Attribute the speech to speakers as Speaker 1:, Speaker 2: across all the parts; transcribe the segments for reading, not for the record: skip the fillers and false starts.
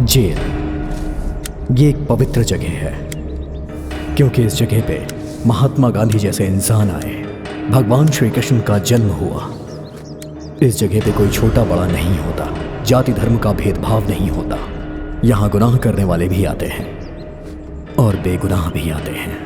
Speaker 1: Jail ये एक पवित्र जगह है, क्योंकि इस जगह पे महात्मा गांधी जैसे इंसान आए, भगवान श्री कृष्ण का जन्म हुआ। इस जगह पे कोई छोटा बड़ा नहीं होता, जाति धर्म का भेदभाव नहीं होता। यहाँ गुनाह करने वाले भी आते हैं और बेगुनाह भी आते हैं।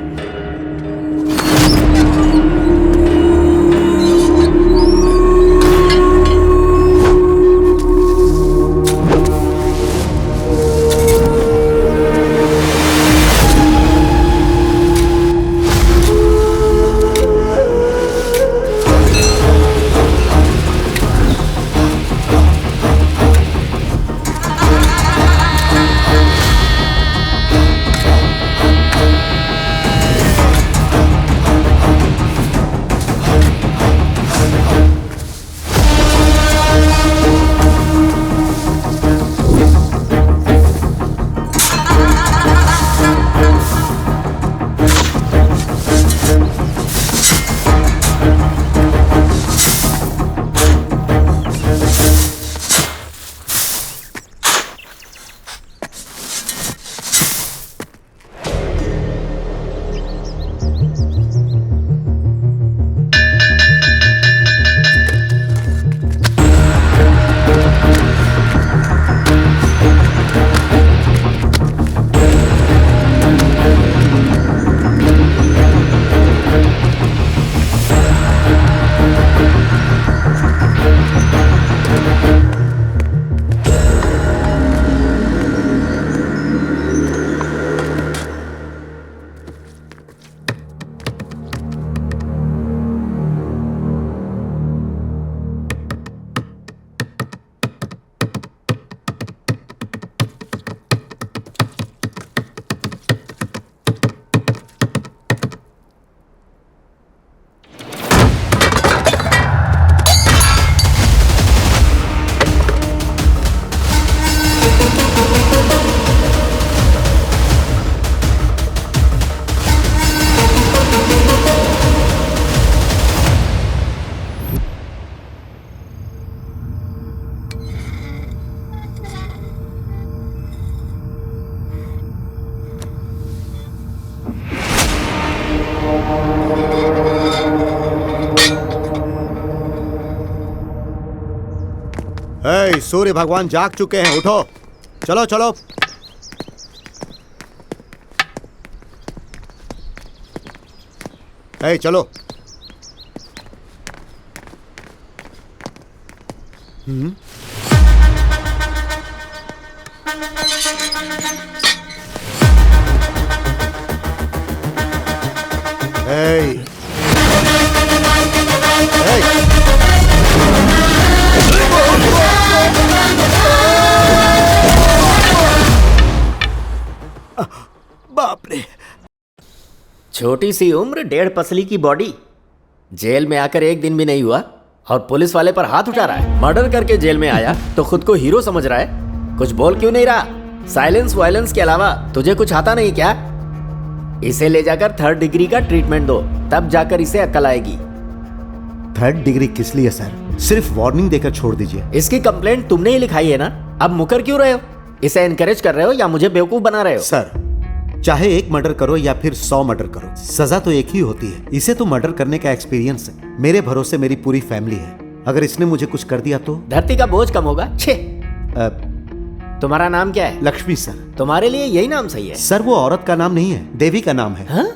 Speaker 2: सूर्य भगवान जाग चुके हैं, उठो, चलो चलो। चलो। बाप रे,
Speaker 3: छोटी सी उम्र, 1.5 पसली की बॉडी, जेल में आकर 1 दिन भी नहीं हुआ और पुलिस वाले पर हाथ उठा रहा है। मर्डर करके जेल में आया तो खुद को हीरो समझ रहा है। कुछ बोल क्यों नहीं रहा? साइलेंस वायलेंस के अलावा तुझे कुछ आता नहीं क्या? इसे ले जाकर 3rd डिग्री का ट्रीटमेंट दो, तब जाकर इसे अक्ल आएगी।
Speaker 2: 3rd डिग्री किस लिए सर? सिर्फ वार्निंग देकर छोड़ दीजिए।
Speaker 3: इसकी कंप्लेंट तुमने ही लिखाई है ना, अब मुकर क्यों रहे हो? इसे एनकरेज कर रहे हो या मुझे बेवकूफ बना रहे हो?
Speaker 2: सर, चाहे 1 मर्डर करो या फिर 100 मर्डर करो, सजा तो एक ही होती है। इसे तो मर्डर करने का एक्सपीरियंस है। मेरे भरोसे मेरी पूरी फैमिली है। अगर इसने मुझे कुछ कर दिया तो
Speaker 3: धरती का बोझ कम होगा। छे। तुम्हारा नाम क्या है?
Speaker 2: लक्ष्मी सर।
Speaker 3: तुम्हारे लिए यही नाम सही है?
Speaker 2: सर, वो औरत का नाम नहीं है, देवी का नाम है।
Speaker 3: हाँ?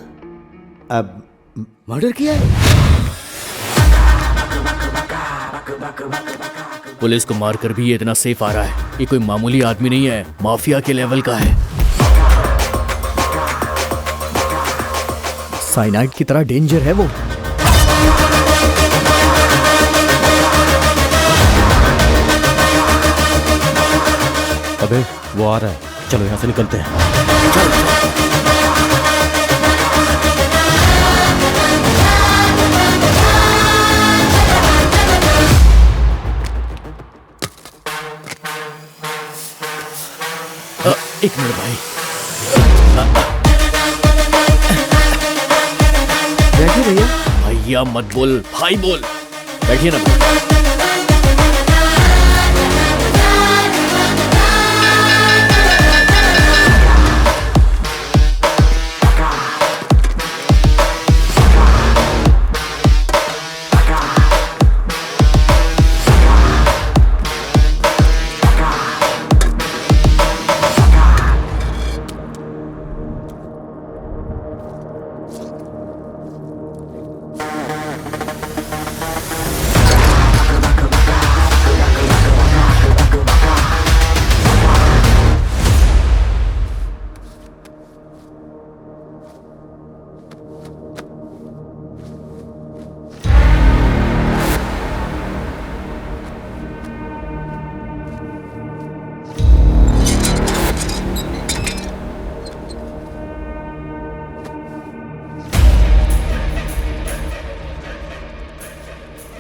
Speaker 1: मर्डर किया है?
Speaker 4: पुलिस को मारकर भी ये इतना सेफ आ रहा है। ये कोई मामूली आदमी नहीं है, माफिया के लेवल का है।
Speaker 1: साइनाइड की तरह डेंजर है वो।
Speaker 5: अबे वो आ रहा है, चलो यहाँ से निकलते हैं।
Speaker 4: एक मिनट भाई।
Speaker 1: बैठिए भैया।
Speaker 4: भैया मत बोल, भाई बोल। बैठिए ना भाई।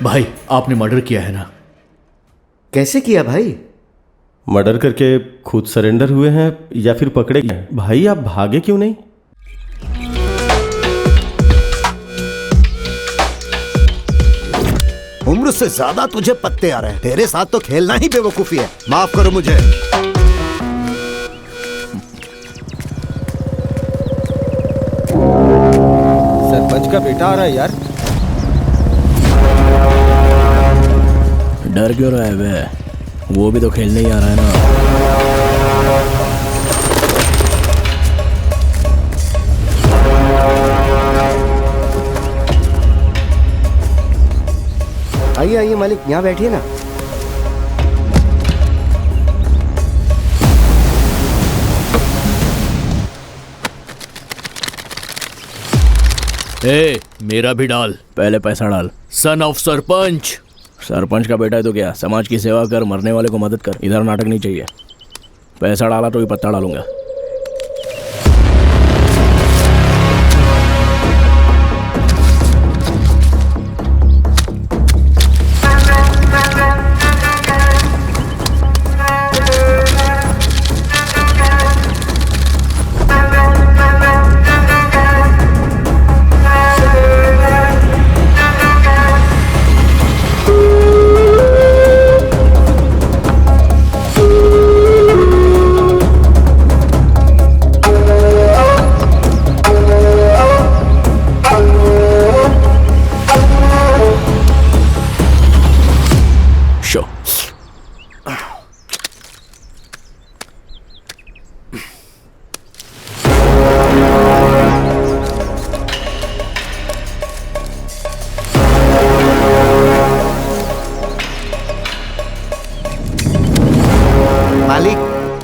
Speaker 4: भाई आपने मर्डर किया है ना?
Speaker 2: कैसे किया भाई?
Speaker 5: मर्डर करके खुद सरेंडर हुए हैं या फिर पकड़े गए? भाई आप भागे क्यों नहीं?
Speaker 2: उम्र से ज्यादा तुझे पत्ते आ रहे हैं। तेरे साथ तो खेलना ही बेवकूफी है। माफ करो मुझे।
Speaker 6: सरपंच का बेटा आ रहा है यार।
Speaker 4: डर क्यों रहा है बे? वो भी तो खेलने ही आ रहा है ना।
Speaker 6: आइए आइए मालिक, यहाँ बैठिए ना।
Speaker 4: ए, मेरा भी डाल। पहले पैसा डाल। Son of sarpanch. सरपंच का बेटा है तो क्या, समाज की सेवा कर, मरने वाले को मदद कर। इधर नाटक नहीं चाहिए। पैसा डाला तो ही पत्ता डालूंगा।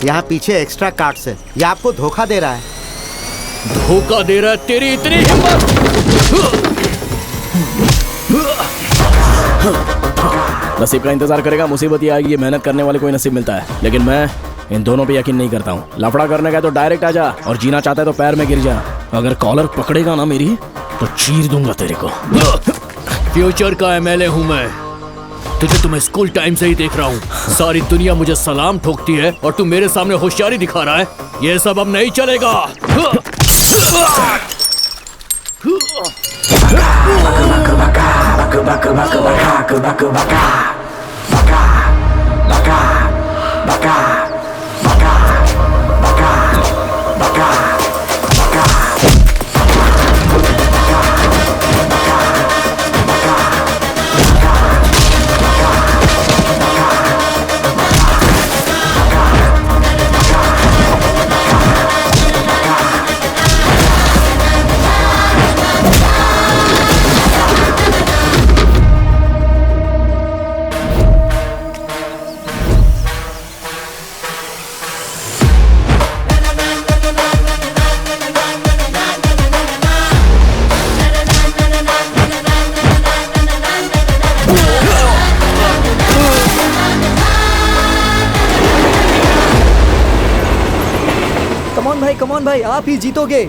Speaker 2: यहाँ पीछे एक्स्ट्रा कार्ड्स है। ये आपको धोखा दे रहा है।
Speaker 4: धोखा दे रहा है? तेरी इतनी हिम्मत! नसीब का इंतजार करेगा, मुसीबत ये आएगी। मेहनत करने वाले को ही नसीब मिलता है, लेकिन मैं इन दोनों पे यकीन नहीं करता हूँ। लफड़ा करने का तो डायरेक्ट आ जा, और जीना चाहता है तो पैर में गिर जा। अगर कॉलर पकड़ेगा ना मेरी तो चीर दूंगा तेरे को। फ्यूचर का एमएलए हूँ मैं। तुझे तो मैं स्कूल टाइम से ही देख रहा हूँ। सारी दुनिया मुझे सलाम ठोकती है और तू मेरे सामने होशियारी दिखा रहा है। ये सब अब नहीं चलेगा।
Speaker 1: कमॉन भाई, आप ही जीतोगे।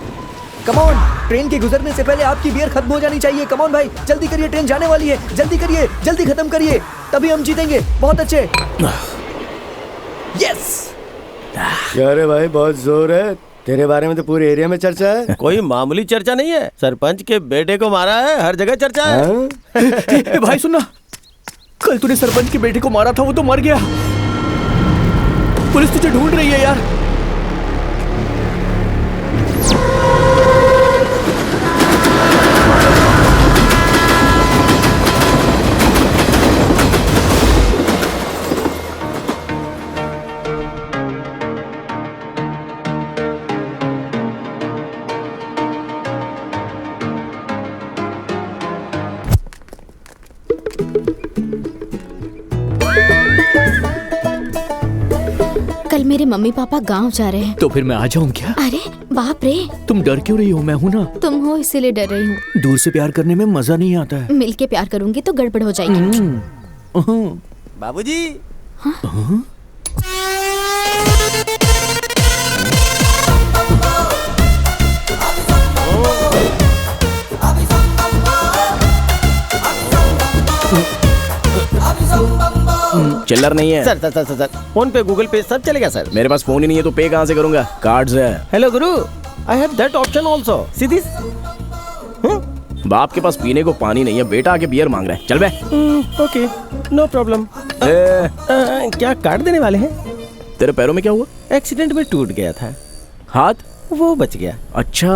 Speaker 1: कमॉन, ट्रेन के गुजरने से पहले आपकी बियर खत्म हो जानी चाहिए। कमॉन भाई, जल्दी करिए, ट्रेन जाने वाली है। जल्दी करिए, जल्दी खत्म करिए, तभी हम जीतेंगे। बहुत अच्छे। यस।
Speaker 6: क्या रे भाई, बहुत जोर है। तेरे बारे में तो पूरे एरिया में चर्चा है।
Speaker 5: कोई मामूली चर्चा नहीं है। सरपंच के बेटे को मारा है, हर जगह चर्चा है।
Speaker 4: भाई सुनना, कल तूने सरपंच के बेटे को मारा था, वो तो मर गया। पुलिस तुझे ढूंढ रही है यार।
Speaker 7: कल मेरे मम्मी पापा गांव जा रहे हैं।
Speaker 4: तो फिर मैं आ जाऊं क्या?
Speaker 7: अरे बाप रे,
Speaker 4: तुम डर क्यों रही हो? मैं हूं ना।
Speaker 7: तुम हो इसीलिए डर रही हूँ।
Speaker 4: दूर से प्यार करने में मजा नहीं आता है।
Speaker 7: मिलके प्यार करूंगी तो गड़बड़ हो जाएगी।
Speaker 6: बाबूजी।
Speaker 4: हाँ? चिल्लर नहीं है।
Speaker 6: Sir sir sir sir phone पे गूगल पे सब चलेगा सर।
Speaker 4: मेरे पास फोन ही नहीं है तो पे कहाँ से करूंगा? कार्ड है।
Speaker 6: Hello Guru, I have that option also. See this.
Speaker 4: बाप के पास पीने को पानी नहीं है, बेटा आके बियर मांग रहा है। चल बे।
Speaker 6: Okay, no problem. क्या कार्ड देने वाले हैं?
Speaker 4: तेरे पैरों में क्या हुआ?
Speaker 6: एक्सीडेंट में टूट गया था,
Speaker 4: हाथ?
Speaker 6: वो बच गया।
Speaker 4: अच्छा,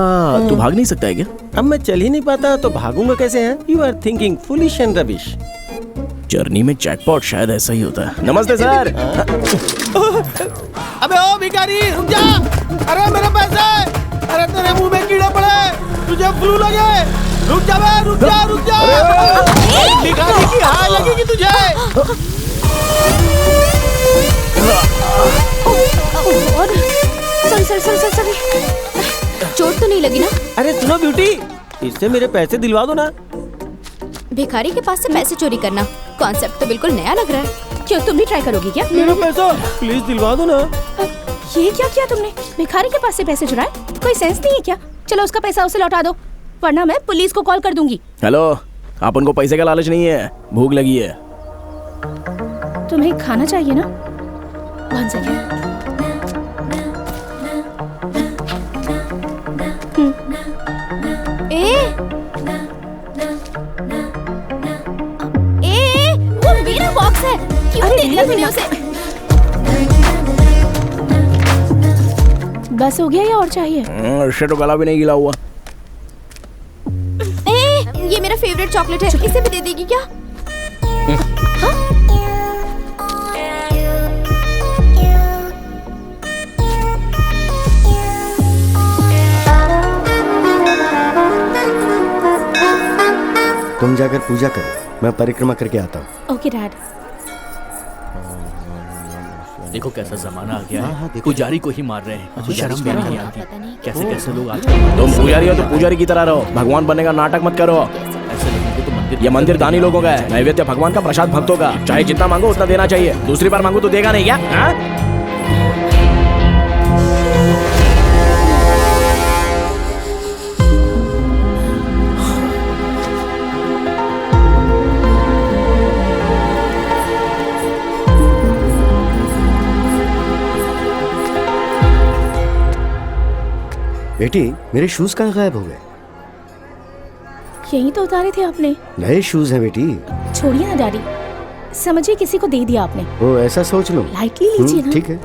Speaker 4: तू भाग नहीं सकता है क्या?
Speaker 6: अब मैं चल ही नहीं पाता तो भागूंगा कैसे हैं? You are thinking foolish and rubbish.
Speaker 4: Journey में जैकपॉट शायद ऐसा ही होता है। नमस्ते सर।
Speaker 6: अबे ओ भिखारी रुक जा। अरे मेरे पैसे, अरे तेरे मुंह में कीड़े पड़े, तुझे फ्लू लगे। रुक जा बे, रुक जा रुक जा। भिखारी की हाय लगेगी तुझे।
Speaker 7: सॉरी चोट तो नहीं लगी ना?
Speaker 6: अरे सुनो ब्यूटी, इससे मेरे पैसे दिलवा दो ना।
Speaker 7: भिखारी के पास से पैसे चोरी करना कॉन्सेप्ट तो बिल्कुल नया लग रहा है। क्यों, तुम भी ट्राई करोगी क्या?
Speaker 6: मेरा पैसा प्लीज दिलवा दो ना।
Speaker 8: ये क्या किया तुमने? भिखारी के पास से पैसे चुराए? कोई सेंस नहीं है क्या? चलो उसका पैसा उसे लौटा दो, वरना मैं पुलिस को कॉल कर दूंगी।
Speaker 4: हेलो, आप उनको पैसे का लालच नहीं है, भूख लगी है।
Speaker 8: तुम्हें खाना चाहिए ना? 1 सेकेंड।
Speaker 7: वो मेरा बॉक्स है, क्यों दे दिया तूने उसे?
Speaker 8: बस हो गया या और चाहिए?
Speaker 4: इससे तो गला भी नहीं गिला हुआ।
Speaker 7: ये मेरा फेवरेट चॉकलेट है, इसे भी दे देगी क्या?
Speaker 6: तुम जाकर पूजा करो, मैं परिक्रमा करके आता हूँ।
Speaker 8: Okay dad.
Speaker 1: देखो कैसा जमाना आ गया
Speaker 2: हाँ,
Speaker 1: है,
Speaker 2: देखो।
Speaker 1: पुजारी को ही मार रहे हैं। शर्म भी नहीं आती।
Speaker 7: पता नहीं
Speaker 1: कैसे कैसे लोग आजकल
Speaker 4: तुम पुजारी हो तो पुजारी की तरह रहो, भगवान बनने का नाटक मत करो।
Speaker 1: ऐसे लोगों को तो मंदिर
Speaker 4: ये मंदिर दानी लोगों का है, नैवेद्य भगवान का, प्रसाद भक्तों का। चाहे जितना मांगो उतना देना चाहिए, दूसरी बार मांगो तो देगा नहीं क्या? हाँ?
Speaker 6: बेटी, मेरे शूज कहाँ गायब हो गए?
Speaker 8: यही तो उतारे थे आपने।
Speaker 6: नए शूज हैं बेटी।
Speaker 8: छोड़िए ना डैडी, समझिए किसी को दे दिया आपने।
Speaker 6: ओ ऐसा सोच लो।
Speaker 8: लाइटली लीजिए ना।
Speaker 6: ठीक है।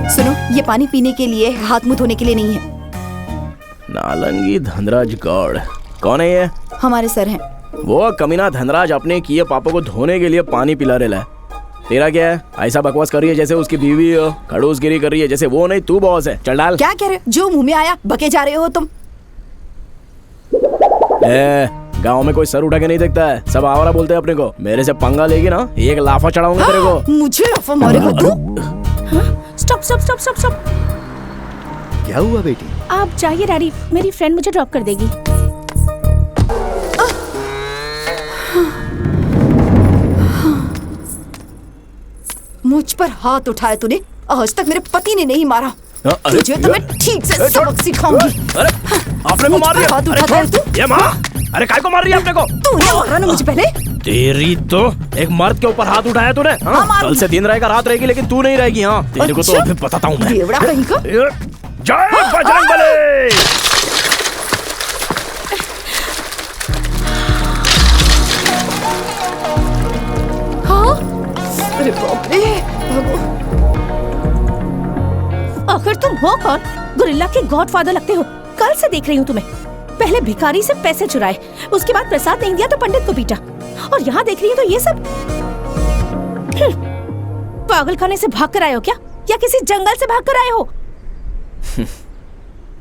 Speaker 9: सुनो, ये पानी पीने के लिए, हाथ मुंह धोने के लिए नहीं है।
Speaker 4: नालंगी धनराज गौड़ कौन है ये?
Speaker 9: हमारे सर हैं।
Speaker 4: वो कमीना धनराज अपने किए पापों को धोने के लिए पानी पिला रहा है। तेरा क्या है? ऐसा बकवास कर रही है जैसे उसकी बीवी हो, खड़ूसगिरी कर रही है जैसे वो नहीं तू बॉस है। चल डाल।
Speaker 9: क्या कह रहे हो? जो मुंह में आया बके जा रहे हो तुम।
Speaker 4: गांव में कोई सर उठा के नहीं देखता है, सब आवारा बोलते हैं अपने को। मेरे से पंगा लेगी ना, एक लाफा चढ़ाऊंगा तेरे को।
Speaker 9: मुझे लाफा मारेगा तू?
Speaker 8: Stop stop stop stop stop.
Speaker 6: क्या हुआ बेटी?
Speaker 8: आप जाइए डैडी, मेरी फ्रेंड मुझे ड्रॉप कर देगी।
Speaker 9: मुझ पर हाथ उठाया तूने, आज तक मेरे पति ने नहीं मारा।
Speaker 4: अरे,
Speaker 9: तुझे तो मैं ठीक से सबक सिखाऊंगी।
Speaker 4: अरे आपने को मार दिया।
Speaker 9: हाथ
Speaker 4: अरे
Speaker 9: उठाता है
Speaker 4: छोड़।
Speaker 9: तू?
Speaker 4: ये माँ, अरे काय को मार रही है अपने को?
Speaker 9: तूने मारा ना मुझे पहले।
Speaker 4: तेरी तो एक मर्द के ऊपर हाथ उठाया तूने। हाँ?
Speaker 9: मारूंगी।
Speaker 4: कल से दिन रहेगा रात रहेगी, लेकिन तू नहीं रहेगी। हाँ तेरे को तो
Speaker 9: अच्छा?
Speaker 4: अभी बताता हूँ मैं।
Speaker 9: देवड़ा कहीं का।
Speaker 4: जय बजरंग बली।
Speaker 9: हाँ? अरे बाप रे।
Speaker 8: आखिर तुम हो कौन? गुरिल्ला के गॉडफादर लगते हो। कल से देख रही हूँ तुम्हें। पहले भिखारी से पैसे चुराए, उसके बाद प्रसाद नहीं दिया तो पंडित को पीटा, और यहाँ देख रही हूँ तो ये सब। पागल खाने से भाग कर आए हो क्या, या किसी जंगल से भाग कर आए हो?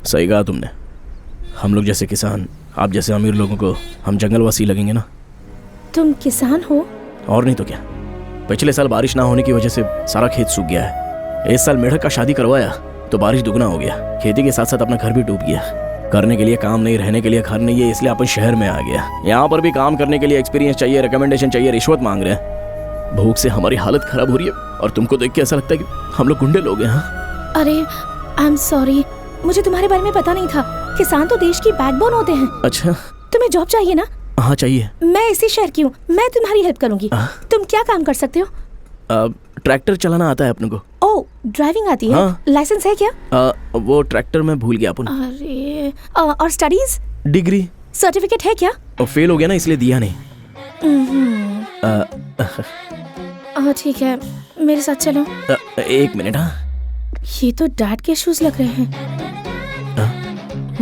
Speaker 4: सही कहा तुमने। हम लोग जैसे किसान, आप जैसे अमीर लोगों को हम जंगलवासी लगेंगे ना।
Speaker 8: तुम किसान हो?
Speaker 4: और नहीं तो क्या। पिछले साल बारिश ना होने की वजह से सारा खेत सूख गया है। इस साल मेढक का शादी करवाया तो बारिश दुगना हो गया। खेती के साथ साथ अपना घर भी डूब गया। करने के लिए काम नहीं, रहने के लिए घर नहीं है, इसलिए अपन शहर में आ गया। यहाँ पर भी काम करने के लिए एक्सपीरियंस चाहिए, रिकमेंडेशन चाहिए, रिश्वत मांग रहे हैं। भूख से हमारी हालत खराब हो रही है और तुमको देख के ऐसा लगता है कि हम लोग गुंडे लोग हैं। हाँ?
Speaker 8: अरे आई एम सॉरी, मुझे तुम्हारे बारे में पता नहीं था। किसान तो देश की बैकबोन होते हैं।
Speaker 4: अच्छा,
Speaker 8: तुम्हें जॉब चाहिए ना?
Speaker 4: हाँ चाहिए।
Speaker 8: मैं इसी शहर की हूँ, मैं तुम्हारी हेल्प करूंगी। तुम क्या काम कर सकते हो?
Speaker 4: ट्रैक्टर चलाना आता है अपने को।
Speaker 8: ओह, ड्राइविंग आती है?
Speaker 4: हाँ।
Speaker 8: लाइसेंस है क्या?
Speaker 4: वो ट्रैक्टर में भूल गया अपन।
Speaker 8: अरे और स्टडीज?
Speaker 4: डिग्री।
Speaker 8: सर्टिफिकेट है क्या?
Speaker 4: फेल हो गया ना, इसलिए दिया नहीं।
Speaker 8: ठीक है, मेरे साथ चलो।
Speaker 4: 1 मिनट। हाँ,
Speaker 8: ये तो डैड के शूज लग रहे हैं।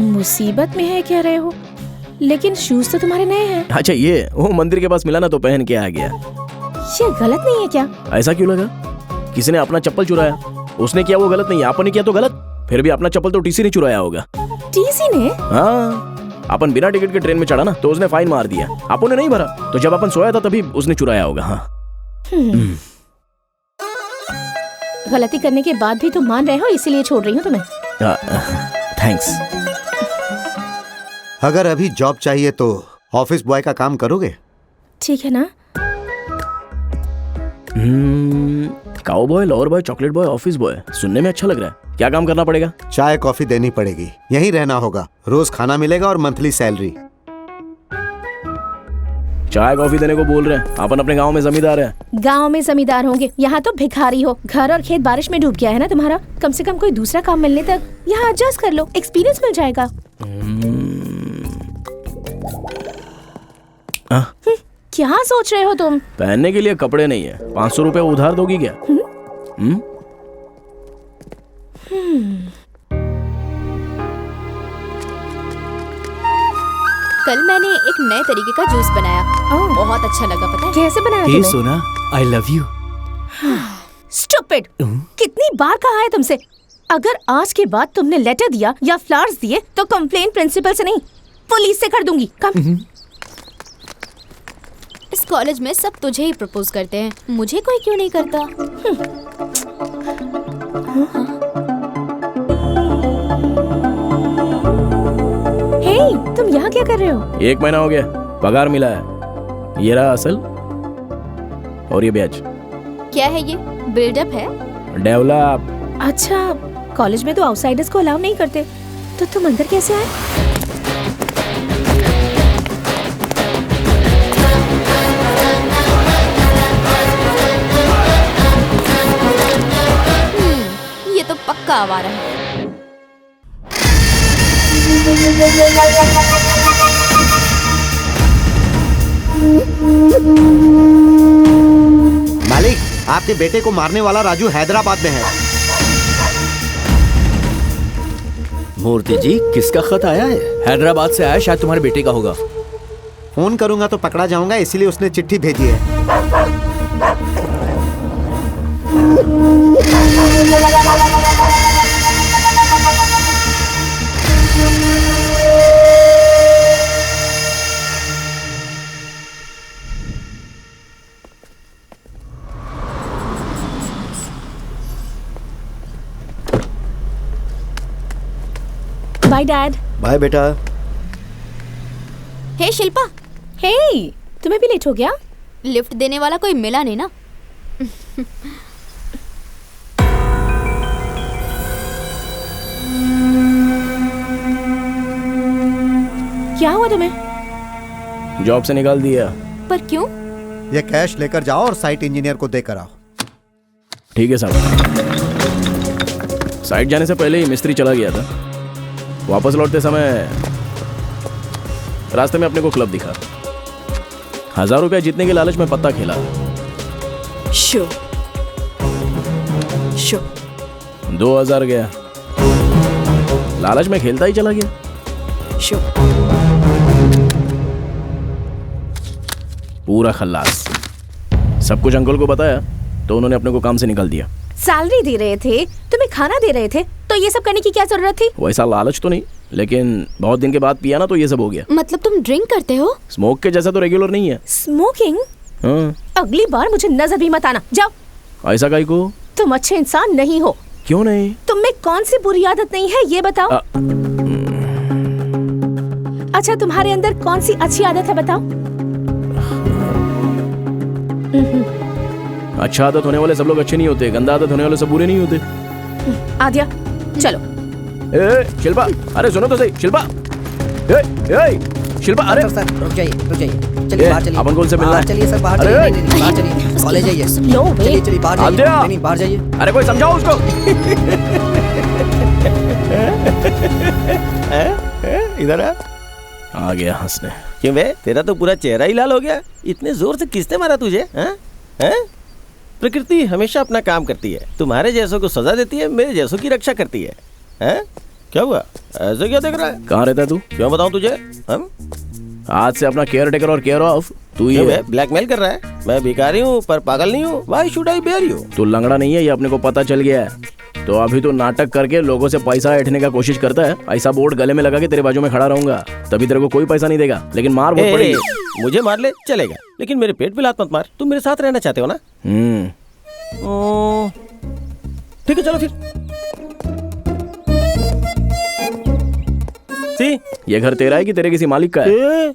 Speaker 8: मुसीबत में है कह रहे हो, लेकिन शूज तो तुम्हारे नए हैं।
Speaker 4: अच्छा, ये वो मंदिर के पास मिला ना तो पहन के आ गया।
Speaker 8: ये गलत नहीं है क्या?
Speaker 4: ऐसा क्यों लगा? किसी ने अपना चप्पल चुराया, उसने किया वो गलत नहीं है, अपन ने किया तो गलत। फिर भी अपना चप्पल तो टीसी ने चुराया होगा।
Speaker 8: टीसी ने?
Speaker 4: हाँ, अपन बिना टिकट के ट्रेन में चढ़ा ना तो उसने फाइन मार दिया, अपन ने नहीं भरा, तो जब अपन सोया था तभी उसने चुराया होगा। हाँ।
Speaker 8: गलती करने के बाद भी तुम मान रहे हो, इसीलिए छोड़ रही हूँ तुम्हें।
Speaker 4: थैंक्स।
Speaker 2: अगर अभी जॉब चाहिए तो ऑफिस बॉय का काम करोगे?
Speaker 8: ठीक है ना?
Speaker 4: Cowboy, lower boy, chocolate boy, office boy, सुनने में अच्छा लग रहा है। क्या काम करना पड़ेगा?
Speaker 2: चाय कॉफी देनी पड़ेगी, यहीं रहना होगा, रोज खाना मिलेगा और मंथली सैलरी।
Speaker 4: चाय कॉफी देने को बोल रहे हैं, अपन अपने गांव में जमींदार हैं।
Speaker 8: गांव में जमींदार होंगे, यहाँ तो भिखारी हो। घर और खेत बारिश में डूब गया है ना तुम्हारा। कम से कम कोई दूसरा काम मिलने तक यहाँ एडजस्ट कर लो, एक्सपीरियंस मिल जाएगा। क्या सोच रहे हो तुम?
Speaker 4: पहनने के लिए कपड़े नहीं है, 500 रुपए उधार दोगी क्या?
Speaker 7: कल मैंने एक नए तरीके का जूस बनाया, बहुत अच्छा लगा। पता है
Speaker 8: कैसे बनाया
Speaker 1: हे
Speaker 8: तुमने?
Speaker 1: सोना, आई लव यू।
Speaker 8: स्टूपिड! कितनी बार कहा है तुमसे, अगर आज के बाद तुमने लेटर दिया या फ्लावर्स दिए तो कंप्लेन प्रिंसिपल से नहीं, पुलिस से कर दूंगी। कम।
Speaker 7: इस कॉलेज में सब तुझे ही प्रपोज करते हैं, मुझे कोई क्यों नहीं करता?
Speaker 8: हे, तुम यहाँ क्या कर रहे हो?
Speaker 4: 1 महीना हो गया, पगार मिला है। ये रहा असल और ये ब्याज।
Speaker 7: क्या है ये? बिल्डअप है?
Speaker 4: डेवलप।
Speaker 8: अच्छा, कॉलेज में तो आउटसाइडर्स को अलाउ नहीं करते, तो तुम अंदर कैसे आए?
Speaker 7: ये तो पक्का आवारा है।
Speaker 2: मालिक, आपके बेटे को मारने वाला राजू हैदराबाद में है।
Speaker 3: मूर्ति जी, किसका खत आया है?
Speaker 1: हैदराबाद से आया, शायद तुम्हारे बेटे का होगा।
Speaker 2: फोन करूंगा तो पकड़ा जाऊंगा, इसीलिए उसने चिट्ठी भेजी है।
Speaker 8: Bye dad.
Speaker 1: बाय बेटा।
Speaker 7: हे शिल्पा,
Speaker 8: हे, तुम्हें भी लेट हो गया?
Speaker 7: लिफ्ट देने वाला कोई मिला नहीं ना?
Speaker 8: क्या हुआ तुम्हें?
Speaker 4: जॉब से निकाल दिया।
Speaker 7: पर क्यों?
Speaker 2: ये कैश लेकर जाओ और साइट इंजीनियर को देकर आओ।
Speaker 4: ठीक है साहब। साइट जाने से पहले ही मिस्त्री चला गया था। वापस लौटते समय रास्ते में अपने को क्लब दिखा। 1000 रुपया जीतने के लालच में पत्ता खेला।
Speaker 9: शो
Speaker 4: 2000 गया, लालच में खेलता ही चला गया। पूरा खल्लास। सब कुछ अंकल को बताया तो उन्होंने अपने को काम से निकाल दिया।
Speaker 8: सैलरी दे रहे थे, तुम्हें खाना दे रहे थे, तो ये सब करने की क्या जरूरत थी?
Speaker 4: वैसा लालच तो नहीं, लेकिन बहुत दिन के बाद पिया ना तो ये सब हो गया।
Speaker 7: मतलब तुम ड्रिंक करते हो?
Speaker 4: स्मोक के जैसा तो रेगुलर नहीं है।
Speaker 8: स्मोकिंग?
Speaker 4: हाँ।
Speaker 8: अगली बार मुझे नजर भी मत आना, जाओ।
Speaker 4: ऐसा काहे को?
Speaker 8: तुम अच्छे इंसान नहीं हो।
Speaker 4: क्यों नहीं?
Speaker 8: तुम में कौन सी बुरी आदत नहीं है ये बताओ। अच्छा, तुम्हारे अंदर कौन सी अच्छी आदत है बताओ?
Speaker 4: अच्छा आदत होने वाले सब लोग अच्छे नहीं होते, गंदा आदत होने वाले सब बुरे नहीं होते।
Speaker 8: आद्या चलो।
Speaker 4: ए शिल्पा, अरे सुनो तो सही। शिल्पा, ए शिल्पा, अरे
Speaker 10: सर रुक जाइए चलिए बाहर चलिए।
Speaker 4: अपन कौन से मिलना है?
Speaker 10: चलिए सर बाहर
Speaker 4: अरे,
Speaker 10: चलिए। नहीं, बाहर चलिए, कॉलेज जाइए।
Speaker 8: नो वे।
Speaker 10: चलिए बाहर जाइए।
Speaker 4: आद्या!
Speaker 10: नहीं बाहर जाइए।
Speaker 4: अरे कोई समझाओ उसको।
Speaker 6: इधर
Speaker 4: आ गया हंसने।
Speaker 6: क्यों बे, तेरा तो पूरा चेहरा ही लाल हो गया। इतने जोर से किसने मारा तुझे? हैं? प्रकृति हमेशा अपना काम करती है। तुम्हारे जैसों को सजा देती है, मेरे जैसों की रक्षा करती है। हैं? क्या हुआ, ऐसे क्या देख रहा है?
Speaker 4: कहाँ रहता है तू?
Speaker 6: क्यों बताऊं तुझे? हम
Speaker 4: आज से अपना केयर टेकर और केयर ऑफ तू ही है।
Speaker 6: ब्लैकमेल कर रहा है? मैं भिखारी हूँ पर पागल नहीं हूँ। Why should I bear you?
Speaker 4: तू लंगड़ा नहीं है, ये अपने को पता चल गया है। तो अभी तो नाटक करके लोगों से पैसा ऐंठने का कोशिश करता है। ऐसा बोर्ड गले में लगा के तेरे बाजू में खड़ा रहूंगा, तभी तेरे को कोई पैसा नहीं देगा, लेकिन मार बहुत पड़ेगी।
Speaker 6: मुझे मार ले चलेगा, लेकिन मेरे पेट पे लात मत मार। तुम मेरे साथ रहना चाहते हो ना? ठीक है चलो फिर। सी,
Speaker 4: ये घर तेरा है कि तेरे किसी मालिक का है?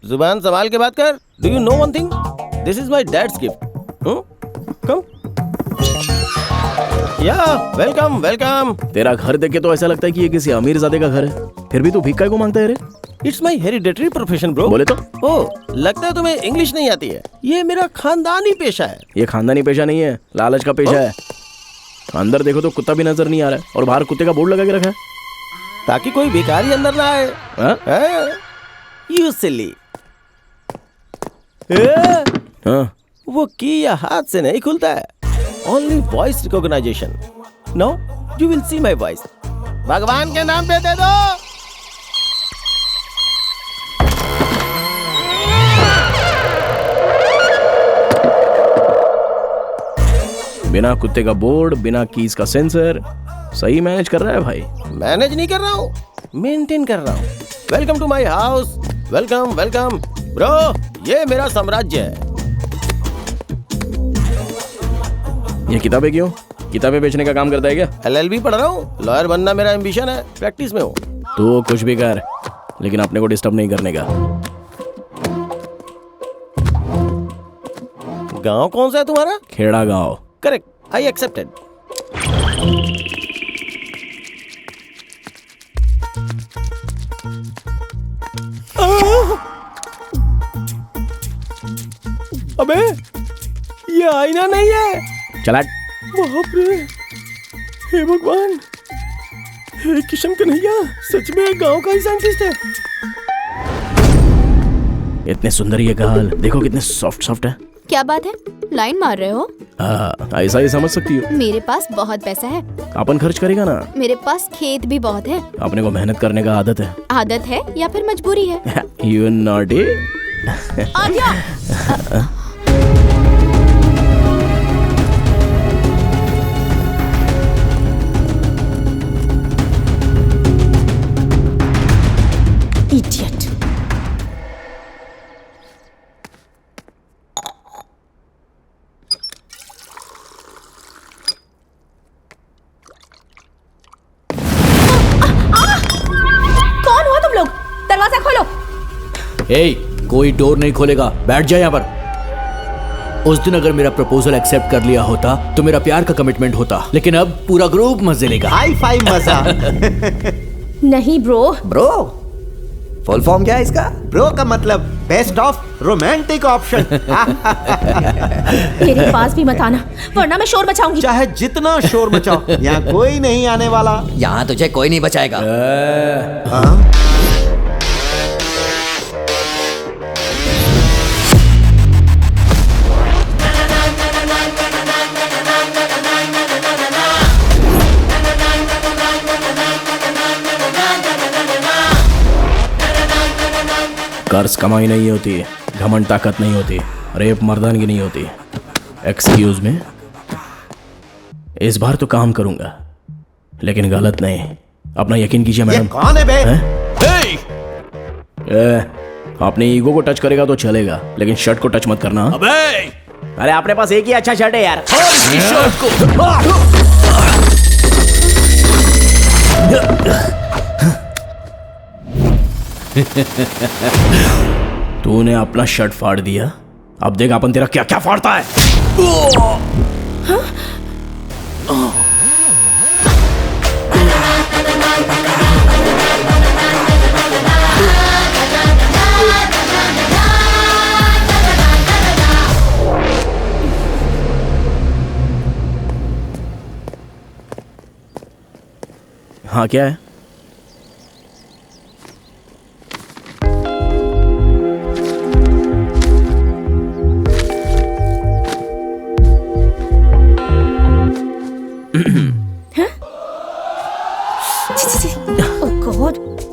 Speaker 6: जुबान संभाल के बात कर। Do you know one thing? This is my dad's gift. कम या वेलकम वेलकम।
Speaker 4: तेरा घर देख के तो ऐसा लगता है कि ये किसी अमीरजादे का घर है, फिर भी तू भिक्का को मांगता है रे?
Speaker 6: It's my hereditary profession bro.
Speaker 4: बोले तो?
Speaker 6: ओ, लगता है तुम्हें इंग्लिश नहीं आती है। ये मेरा खानदानी पेशा है।
Speaker 4: ये खानदानी पेशा नहीं है, लालच का पेशा है। अंदर देखो तो कुत्ता भी नजर नहीं आ रहा है, और बाहर कुत्ते का बोर्ड लगा के रखा है
Speaker 6: ताकि कोई भिखारी अंदर ना आए। You silly. वो की या हाथ से नहीं खुलता है, only voice recognition. No, you will see my voice. भगवान के नाम पे दे दो।
Speaker 4: बिना कुत्ते का बोर्ड, बिना कीज का सेंसर। सही मैनेज कर रहा है भाई।
Speaker 6: मैनेज नहीं कर रहा हूँ, मेंटेन कर रहा हूँ। Welcome to my house. Welcome welcome bro, ये मेरा साम्राज्य है।
Speaker 4: ये किताबें क्यों? किताबें बेचने का काम करता है क्या?
Speaker 6: LLB पढ़ रहा हूँ। लॉयर बनना मेरा एम्बिशन है, प्रैक्टिस में हूँ।
Speaker 4: तो कुछ भी कर, लेकिन अपने को डिस्टर्ब नहीं करने का।
Speaker 6: गांव कौन सा है तुम्हारा?
Speaker 4: खेड़ा गांव।
Speaker 6: Correct, I accepted. अबे ये आईना नहीं है।
Speaker 4: चला।
Speaker 6: बाप रे, हे भगवान, हे किशन कन्हैया, सच में गांव का ही साइंटिस्ट है।
Speaker 4: इतने सुंदर ये गाल, देखो कितने सॉफ्ट सॉफ्ट है।
Speaker 7: क्या बात है, लाइन मार रहे हो?
Speaker 4: ऐसा ही समझ सकती हो।
Speaker 7: मेरे पास बहुत पैसा है।
Speaker 4: अपन खर्च करेगा ना?
Speaker 7: मेरे पास खेत भी बहुत है।
Speaker 4: अपने को मेहनत करने का आदत है।
Speaker 7: आदत है या फिर मजबूरी है?
Speaker 4: You naughty.
Speaker 7: आद्या!
Speaker 8: इडियट। कौन हो तुम लोग? दरवाजा खोलो।
Speaker 1: कोई डोर नहीं खोलेगा, बैठ जाए यहाँ पर। उस दिन अगर मेरा प्रपोजल एक्सेप्ट कर लिया होता तो मेरा प्यार का कमिटमेंट होता, लेकिन अब पूरा ग्रुप मजे लेगा।
Speaker 2: हाई फाई मजा।
Speaker 8: नहीं ब्रो।
Speaker 10: ब्रो फुल फॉर्म क्या है इसका?
Speaker 2: ब्रो का मतलब बेस्ट ऑफ रोमांटिक ऑप्शन।
Speaker 8: मेरे पास भी मत आना, वरना मैं शोर मचाऊंगी।
Speaker 2: चाहे जितना शोर मचाओ, यहाँ कोई नहीं आने वाला।
Speaker 10: यहाँ तुझे कोई नहीं बचाएगा।
Speaker 4: कर्ज कमाई नहीं होती, घमंड ताकत नहीं होती, रेप मर्दानगी नहीं होती। एक्सक्यूज में, इस बार तो काम करूंगा, लेकिन गलत नहीं। अपना यकीन कीजिए मैडम।
Speaker 2: कौन है बे?
Speaker 4: अपने ईगो को टच करेगा तो चलेगा, लेकिन शर्ट को टच मत करना।
Speaker 3: अबे!
Speaker 4: अरे अपने पास एक ही अच्छा शर्ट है यार।
Speaker 3: शर्ट को
Speaker 4: तूने अपना शर्ट फाड़ दिया, अब देख अपन तेरा क्या क्या फाड़ता है। हाँ क्या है?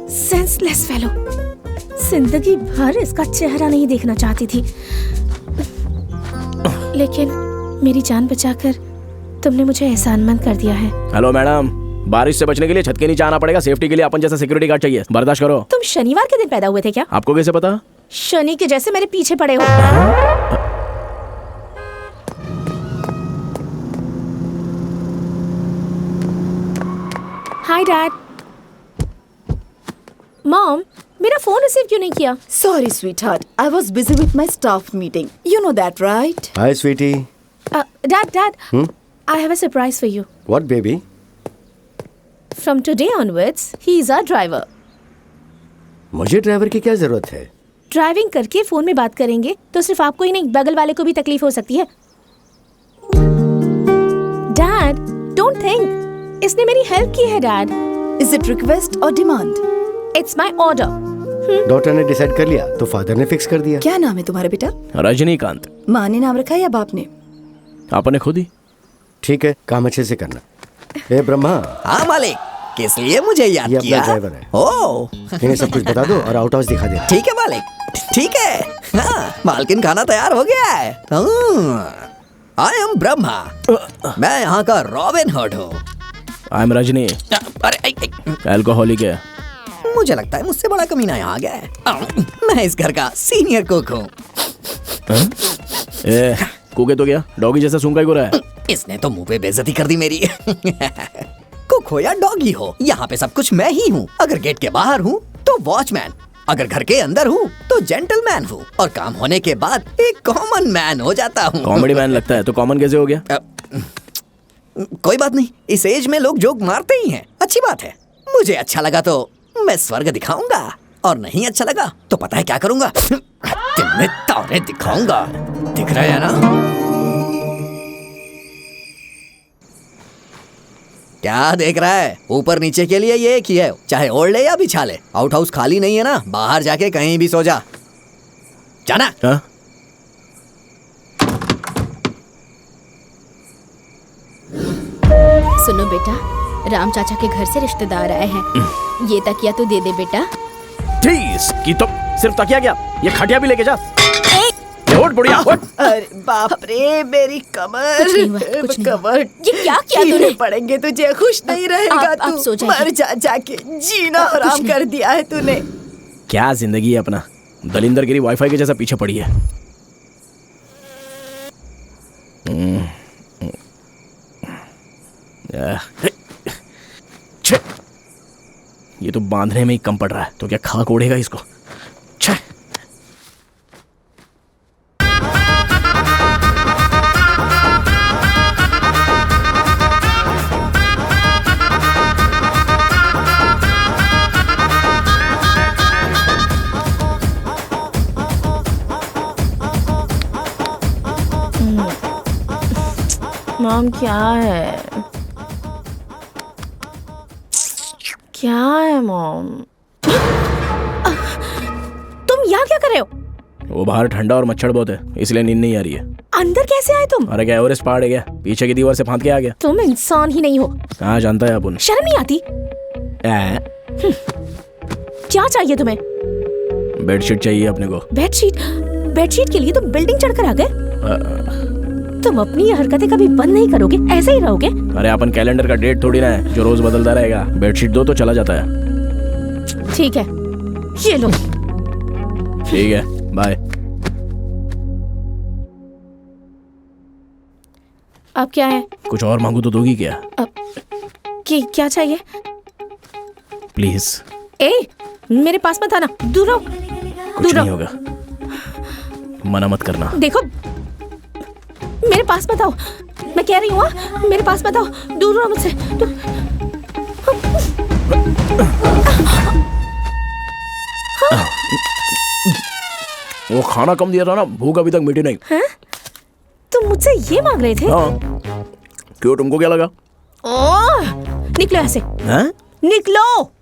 Speaker 8: सेंसलेस फेलो, जिंदगी भर इसका चेहरा नहीं देखना चाहती थी, लेकिन मेरी जान बचाकर तुमने मुझे एहसानमंद कर दिया है।
Speaker 4: हेलो मैडम, बारिश से बचने के लिए छत के नीचे आना पड़ेगा, सेफ्टी के लिए अपन जैसा सिक्योरिटी गार्ड चाहिए, बर्दाश्त करो।
Speaker 8: तुम शनिवार के दिन पैदा हुए थे क्या?
Speaker 4: आपको कैसे पता?
Speaker 8: शनि के जैसे मेरे पीछे पड़े हो। Hi dad. मॉम, मेरा फोन रिसीव क्यों नहीं किया?
Speaker 9: Sorry, sweetheart. I was busy with my staff meeting. You know that, right?
Speaker 11: Hi, sweetie.
Speaker 8: Dad. I have a surprise for you.
Speaker 11: What, baby?
Speaker 8: From today onwards, he is our driver.
Speaker 11: मुझे driver की क्या जरूरत है?
Speaker 8: Driving करके phone में बात करेंगे तो सिर्फ आपको ही नहीं, बगल वाले को भी तकलीफ हो सकती है। डैड, डोंट थिंक, इसने मेरी हेल्प की है dad.
Speaker 9: Is it request or demand?
Speaker 8: It's my order.
Speaker 11: Doctor ने डिसाइड कर लिया तो फादर ने फिक्स कर दिया।
Speaker 9: क्या नाम है तुम्हारे बेटा?
Speaker 4: रजनीकांत।
Speaker 9: माँ ने नाम रखा है या बाप ने?
Speaker 4: आपने खुद ही।
Speaker 11: ठीक है, काम अच्छे से करना। ए ब्रह्मा।
Speaker 10: हाँ मालिक, किस लिए मुझे याद
Speaker 11: ये
Speaker 10: किया?
Speaker 11: अपना ड्राइवर है।
Speaker 10: ओह,
Speaker 11: इन्हें सब कुछ बता दो और आउट हाउस दिखा दे।
Speaker 10: ठीक है मालिक, ठीक है। हाँ, मालकिन खाना तैयार हो गया है। आई एम ब्रह्मा, मैं यहाँ का रॉबिन हुड हूँ।
Speaker 4: I am Rajni.
Speaker 10: अरे
Speaker 4: अल्कोहलिक है।
Speaker 10: मुझे लगता है मुझसे बड़ा कमीना यहाँ आ गया है। मैं इस घर का सीनियर कुक हूँ।
Speaker 4: कुके तो क्या डॉगी जैसा सूंघ को रहा है?
Speaker 10: इसने तो मुंह पे बेइज्जती कर दी मेरी। कुक हो या डॉगी हो, यहाँ पे सब कुछ मैं ही हूँ। अगर गेट के बाहर हूँ तो वॉचमैन, अगर घर के अंदर हूँ तो जेंटलमैन हूँ, और काम होने के बाद एक कॉमन मैन हो जाता हूँ।
Speaker 4: कॉमेडी मैन लगता है तो कॉमन कैसे हो गया?
Speaker 10: कोई बात नहीं, इस एज में लोग जोक मारते ही हैं, अच्छी बात है। मुझे अच्छा लगा तो मैं स्वर्ग दिखाऊंगा, और नहीं अच्छा लगा तो पता है क्या करूंगा? तुम्हें तारे दिखाऊंगा। दिख रहा है ना? क्या देख रहा है? ऊपर नीचे के लिए ये एक ही है, चाहे ओढ़ ले या बिछा ले। आउट हाउस खाली नहीं है ना, बाहर जाके कहीं भी सो जा। जाना।
Speaker 4: हाँ?
Speaker 7: सुनो बेटा, राम चाचा के घर से रिश्तेदार आए हैं, ये तकिया तो दे दे बेटा।
Speaker 4: की तो सिर्फ तकिया क्या, ये खटिया भी लेके जा। उठ बुढ़िया उठ।
Speaker 9: अरे बाप रे, मेरी कमर।
Speaker 7: कुछ नहीं हुआ, कुछ नहीं हुआ।
Speaker 9: कमर।
Speaker 7: ये क्या किया तूने?
Speaker 9: पड़ेंगे तुझे, खुश नहीं रहेगा
Speaker 7: आप
Speaker 9: तू।
Speaker 7: सो जाइए।
Speaker 9: मर जा, जाके जीना हराम कर दिया है तूने।
Speaker 4: क्या जिंदगी है अपना, दलिंदर गिरी वाईफाई के जैसा पीछे पड़ी है। ये तो बांधने में ही कम पड़ रहा है, तो क्या खाक ओढ़ेगा इसको? छे।
Speaker 8: मॉम क्या है? क्या है मॉम? तुम यहाँ क्या कर रहे हो?
Speaker 4: वो बाहर ठंडा और मच्छर बहुत है, इसलिए नींद नहीं आ रही है।
Speaker 8: अंदर कैसे आए तुम?
Speaker 4: अरे क्या एवरेस्ट पहाड़ है क्या, पीछे की दीवार से फांद के आ गया।
Speaker 8: तुम इंसान ही नहीं हो।
Speaker 4: कहाँ जानता है अपन।
Speaker 8: शर्म नहीं आती? क्या चाहिए तुम्हें?
Speaker 4: बेडशीट चाहिए अपने को।
Speaker 8: बेडशीट? बेडशीट के लिए तुम बिल्डिंग चढ़कर आ गए? तुम अपनी ये हरकतें कभी बंद नहीं करोगे, ऐसे ही रहोगे?
Speaker 4: अरे अपन कैलेंडर का डेट थोड़ी ना है जो रोज बदलता रहेगा। बेडशीट दो तो चला जाता है।
Speaker 8: ठीक है, ये लो।
Speaker 4: ठीक है, बाय।
Speaker 8: अब क्या है?
Speaker 4: कुछ और मांगू तो दोगी क्या?
Speaker 8: क्या चाहिए?
Speaker 4: प्लीज।
Speaker 8: ए, मेरे पास मत आना, दूर रहो।
Speaker 4: कुछ नहीं होगा, मना मत करना।
Speaker 8: देखो, मेरे पास मत आओ, मैं कह रही हूँ, मेरे पास मत आओ, दूर रहो मुझसे।
Speaker 4: वो खाना कम दिया था ना, भूख अभी तक मिटी नहीं।
Speaker 8: हैं? तुम मुझसे ये मांग रहे थे?
Speaker 4: हाँ, क्यों, तुमको क्या लगा?
Speaker 8: ओह, निकलो यहाँ से।
Speaker 4: हैं?
Speaker 8: निकलो।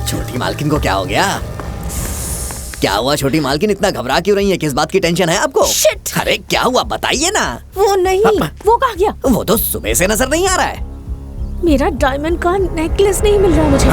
Speaker 10: छोटी मालकिन को क्या हो गया? क्या हुआ छोटी मालकिन, इतना घबरा क्यों रही है? किस बात की टेंशन है आपको?
Speaker 8: Shit!
Speaker 10: अरे क्या हुआ बताइए ना।
Speaker 8: वो नहीं, वो कहाँ गया?
Speaker 10: वो तो सुबह से नजर नहीं आ रहा है।
Speaker 8: मेरा डायमंड का नेकलेस नहीं मिल रहा मुझे।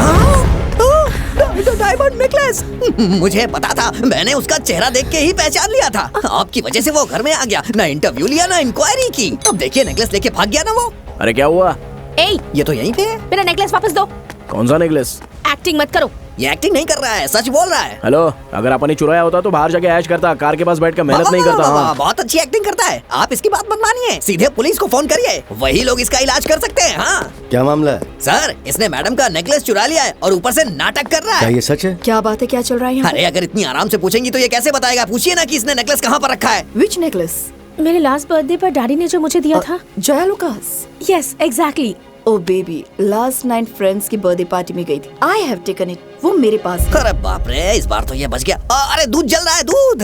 Speaker 10: Diamond necklace? मुझे पता था, मैंने उसका चेहरा देख के ही पहचान लिया था। आपकी वजह से वो घर में आ गया, ना इंटरव्यू लिया ना इंक्वायरी की। अब देखिए नेकलेस लेके भाग गया ना वो।
Speaker 4: अरे क्या हुआ?
Speaker 10: ये तो यहीं पे है।
Speaker 8: मेरा नेकलेस वापस दो।
Speaker 4: कौन सा नेकलेस?
Speaker 8: एक्टिंग मत करो।
Speaker 10: ये एक्टिंग नहीं कर रहा है, सच बोल रहा है।
Speaker 4: हेलो, अगर अपन ने चुराया होता तो बाहर जाके ऐश करता, कार के पास बैठ कर मेहनत नहीं करता। हाँ।
Speaker 10: बहुत अच्छी एक्टिंग करता है। आप इसकी बात मत मानिए, सीधे पुलिस को फोन करिए, वही लोग इसका इलाज कर सकते हैं। हाँ
Speaker 11: क्या मामला है?
Speaker 10: सर, इसने मैडम का नेकलेस चुरा लिया है और ऊपर से नाटक कर रहा
Speaker 11: क्या
Speaker 10: है।
Speaker 11: ये सच है?
Speaker 9: क्या बात है, क्या चल रहा है यहाँ?
Speaker 10: अरे अगर इतनी आराम से पूछेंगी तो ये कैसे बताएगा? पूछिए ना कि इसने नेकलेस कहाँ पर रखा है।
Speaker 9: Which necklace?
Speaker 8: मेरे लास्ट बर्थडे पर डैडी ने जो मुझे दिया था।
Speaker 9: Jaya Lucas?
Speaker 8: Yes, exactly.
Speaker 9: Oh baby, last night friends की बर्थडे पार्टी में गई थी। आई हैव टेकन इट, वो मेरे पास है।
Speaker 10: अरे बाप रे, इस बार तो ये बच गया। अरे दूध जल रहा है, दूध।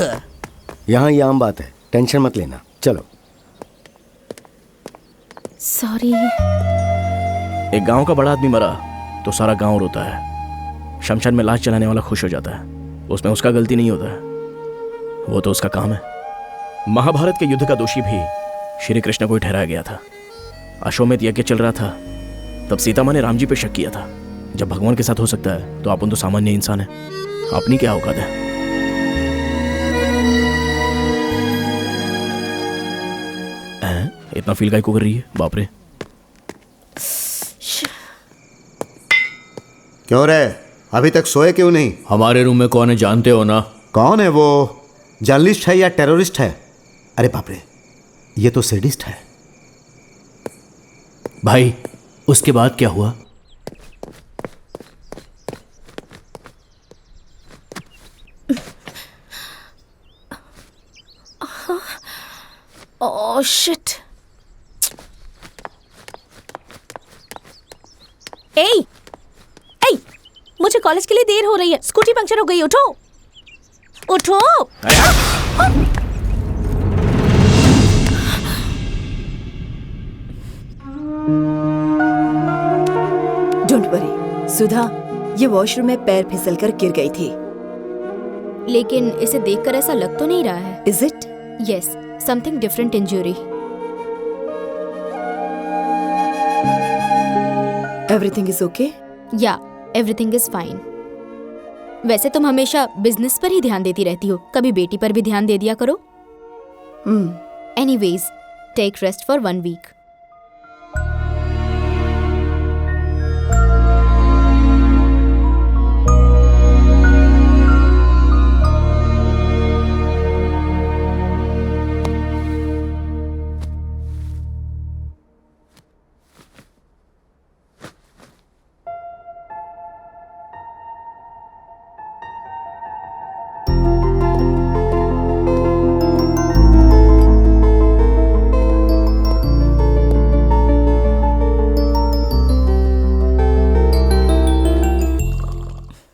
Speaker 11: यहाँ ये आम बात है, टेंशन मत लेना। चलो।
Speaker 8: सॉरी।
Speaker 4: एक गांव का बड़ा आदमी मरा तो सारा गांव रोता है। शमशान में लाश जलाने वाला खुश हो जाता है, उसमें उसका गलती नहीं होता है, वो तो उसका काम है। महाभारत के युद्ध का दोषी भी श्री कृष्ण को ही ठहराया गया था। अश्वमेध यज्ञ चल रहा था, तब सीता माँ ने राम जी पे शक किया था। जब भगवान के साथ हो सकता है तो अपन तो सामान्य इंसान है, अपनी क्या औकात है। इतना फील काहे को कर रही है? बाप रे।
Speaker 2: क्यों रे, अभी तक सोए क्यों नहीं?
Speaker 1: हमारे रूम में कौन है जानते हो ना?
Speaker 2: कौन है वो? जर्नलिस्ट है या टेररिस्ट है? अरे बाप रे, ये तो सैडिस्ट है।
Speaker 1: भाई, उसके बाद क्या हुआ?
Speaker 8: Oh shit. ए, मुझे कॉलेज के लिए देर हो रही है, स्कूटी पंक्चर हो गई, उठो उठो।
Speaker 9: डोंट वरी सुधा, ये वॉशरूम में पैर फिसलकर गिर गई थी।
Speaker 7: लेकिन इसे देखकर ऐसा लग तो नहीं रहा है।
Speaker 9: Is it?
Speaker 7: Yes, something different injury.
Speaker 9: Everything is okay?
Speaker 7: या, एवरीथिंग इज फाइन। वैसे तुम हमेशा बिजनेस पर ही ध्यान देती रहती हो, कभी बेटी पर भी ध्यान दे दिया करो। Anyways, take rest for 1 week.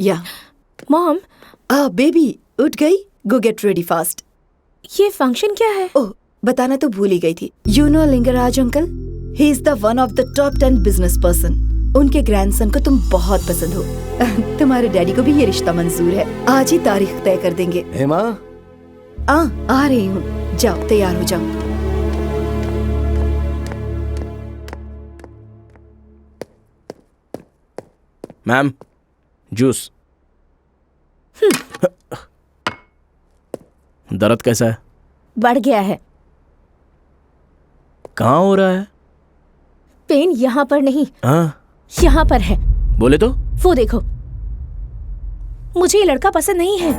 Speaker 9: या
Speaker 8: मॉम,
Speaker 9: बेबी उठ गई? Go get ready fast.
Speaker 8: ये फंक्शन क्या है?
Speaker 9: ओह, बताना तो भूल ही गई थी। You know Lingaraj uncle, he is the one of the top 10 business person. उनके ग्रैंडसन को तुम बहुत पसंद हो। तुम्हारे डैडी को भी ये रिश्ता मंजूर है। आज ही तारीख तय कर देंगे।
Speaker 11: हेमा,
Speaker 9: आ रही हूँ, जाओ तैयार हो जाओ।
Speaker 4: Ma'am, juice. दर्द कैसा है?
Speaker 8: बढ़ गया है।
Speaker 4: कहाँ हो रहा है?
Speaker 8: पेन यहाँ पर नहीं,
Speaker 4: हाँ,
Speaker 8: यहाँ पर है।
Speaker 4: बोले तो?
Speaker 8: वो देखो, मुझे ये लड़का पसंद नहीं है।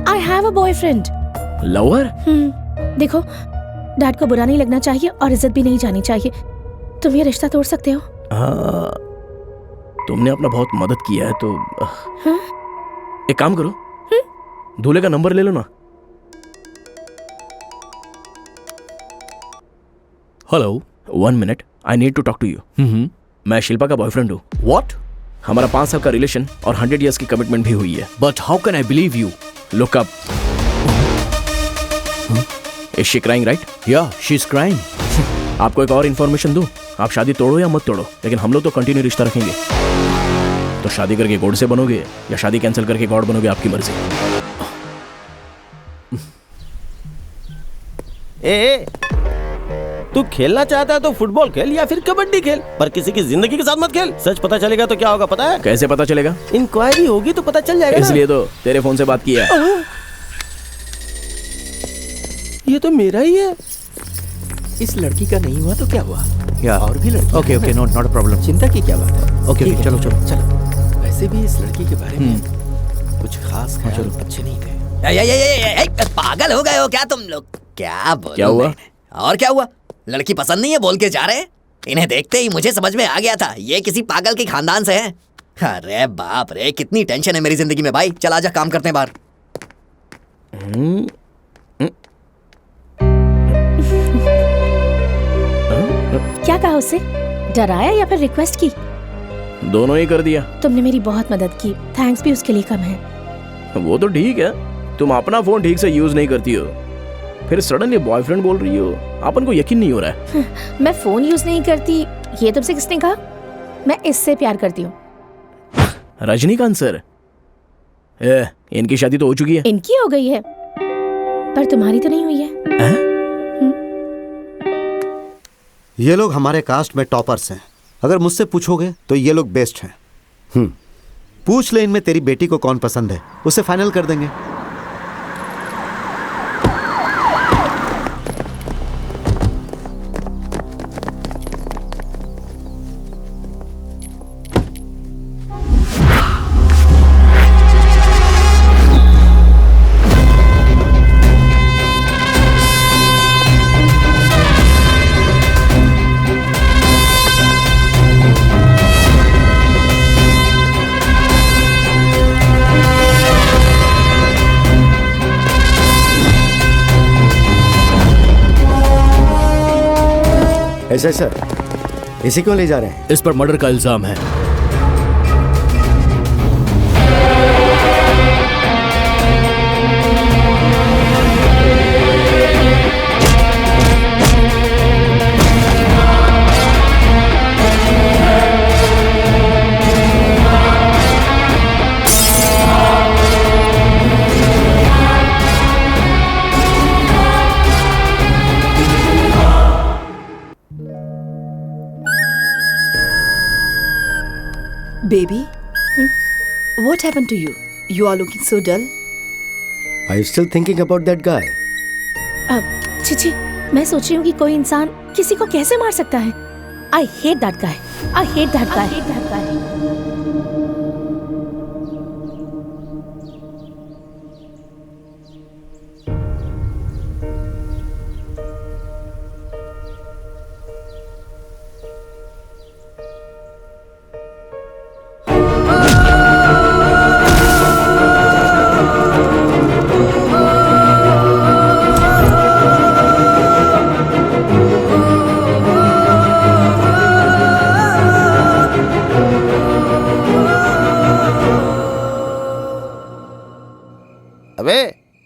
Speaker 8: I have a boyfriend.
Speaker 4: Lover?
Speaker 8: देखो, डैड को बुरा नहीं लगना चाहिए और इज्जत भी नहीं जानी चाहिए। तुम ये रिश्ता तोड़ सकते हो।
Speaker 4: हाँ, तुमने अपना बहुत मदद किया है तो
Speaker 8: हाँ?
Speaker 4: एक काम करो, दूल्हे का नंबर ले लो ना। Hello, 1 minute, I need to talk to you. मैं शिल्पा का बॉयफ्रेंड हूँ।
Speaker 12: What?
Speaker 4: हमारा 5 साल का रिलेशन और 100 years की कमिटमेंट भी हुई है।
Speaker 12: But how can I believe you?
Speaker 4: Look up. Is she crying, right?
Speaker 12: Yeah, she's crying.
Speaker 4: आपको एक और इन्फॉर्मेशन दूं, आप शादी तोड़ो या मत तोड़ो, लेकिन हम लोग तो कंटिन्यू रिश्ता रखेंगे। तो शादी करके गॉड से बनोगे या शादी कैंसिल करके गॉड बनोगे, आपकी मर्जी।
Speaker 6: ए, तू खेलना चाहता है तो फुटबॉल खेल या फिर कबड्डी खेल, पर किसी की जिंदगी के साथ मत खेल। सच पता चलेगा तो क्या होगा पता है?
Speaker 4: कैसे पता चलेगा?
Speaker 6: इंक्वायरी होगी तो पता चल जाएगा।
Speaker 4: इसलिए तो तेरे फोन से बात किया है।
Speaker 6: ये तो मेरा ही है।
Speaker 3: इस लड़की का नहीं हुआ तो क्या हुआ?
Speaker 12: Yeah.
Speaker 3: और भी लड़की?
Speaker 12: Okay, not a problem.
Speaker 3: चिंता की क्या बात है?
Speaker 12: Okay,
Speaker 3: ठीक है,
Speaker 12: चलो।
Speaker 3: चलो। वैसे भी इस लड़की के बारे में कुछ खास ख्याल अच्छे नहीं थे।
Speaker 10: पागल हो गए हो क्या तुम लोग? क्या बोलूं
Speaker 4: क्या हुआ?
Speaker 10: मैं? और क्या हुआ? लड़की पसंद नहीं है बोल के जा रहे? इन्हें देखते ही मुझे समझ में आ गया था ये किसी पागल के खानदान से हैं। अरे बाप रे, कितनी टेंशन है मेरी जिंदगी में भाई। चल आजा, काम करते हैं बाहर।
Speaker 8: क्या कहा उससे? डराया या फिर रिक्वेस्ट की?
Speaker 4: दोनों ही कर दिया।
Speaker 8: तुमने मेरी बहुत मदद की, थैंक्स भी उसके लिए कम है।
Speaker 4: वो तो ठीक है, तुम अपना फोन ठीक से यूज नहीं करती हो, फिर सडनली बॉयफ्रेंड बोल रही हो। अपन को यकीन नहीं हो रहा है।
Speaker 8: मैं फोन यूज नहीं करती, ये तुमसे किसने कहा? मैं इससे प्यार करती हूँ।
Speaker 4: रजनीकांत सर, इनकी शादी तो हो चुकी है।
Speaker 8: इनकी हो गई है, पर तुम्हारी तो नहीं हुई है।
Speaker 2: ये लोग हमारे कास्ट में टॉपर्स हैं। अगर मुझसे पूछोगे तो ये लोग बेस्ट हैं। पूछ ले इनमें तेरी बेटी को कौन पसंद है, उसे फाइनल कर देंगे।
Speaker 11: ऐसा सर, इसे क्यों ले जा रहे हैं?
Speaker 4: इस पर मर्डर का इल्जाम है।
Speaker 9: Baby, what happened to you? You are looking so dull.
Speaker 11: Are you still thinking about that guy?
Speaker 8: Chichi, मैं सोच रही हूँ कि कोई इंसान किसी को कैसे मार सकता है। I hate that guy. I hate that guy. I hate that guy.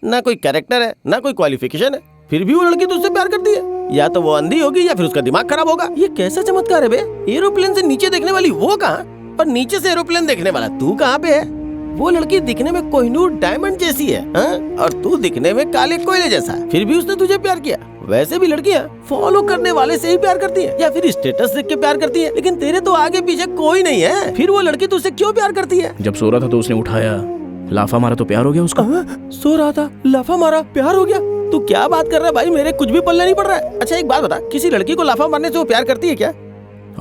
Speaker 6: ना कोई कैरेक्टर है ना कोई क्वालिफिकेशन है, फिर भी वो लड़की तुझसे प्यार करती है। या तो वो अंधी होगी या फिर उसका दिमाग खराब होगा। ये कैसा चमत्कार है बे? एरोप्लेन से नीचे देखने वाली वो कहाँ, और नीचे से एरोप्लेन देखने वाला तू कहाँ पे है? वो लड़की दिखने में कोहिनूर डायमंड जैसी है, और तू दिखने में काले कोयले जैसा, फिर भी उसने तुझे प्यार किया। वैसे भी लड़कियाँ फॉलो करने वाले से ही प्यार करती है या फिर स्टेटस देख के प्यार करती है, लेकिन तेरे तो आगे पीछे कोई नहीं है, फिर वो लड़की तुझसे क्यों प्यार करती है?
Speaker 4: जब सो रहा था तो उसने उठाया, लाफा मारा तो प्यार हो गया उसका?
Speaker 6: सो रहा था, लाफा मारा, प्यार हो गया। तू क्या बात कर रहा है भाई, मेरे कुछ भी पल्ले नहीं पड़ रहा है। अच्छा एक बात बता, किसी लड़की को लाफा मारने से वो प्यार करती है क्या?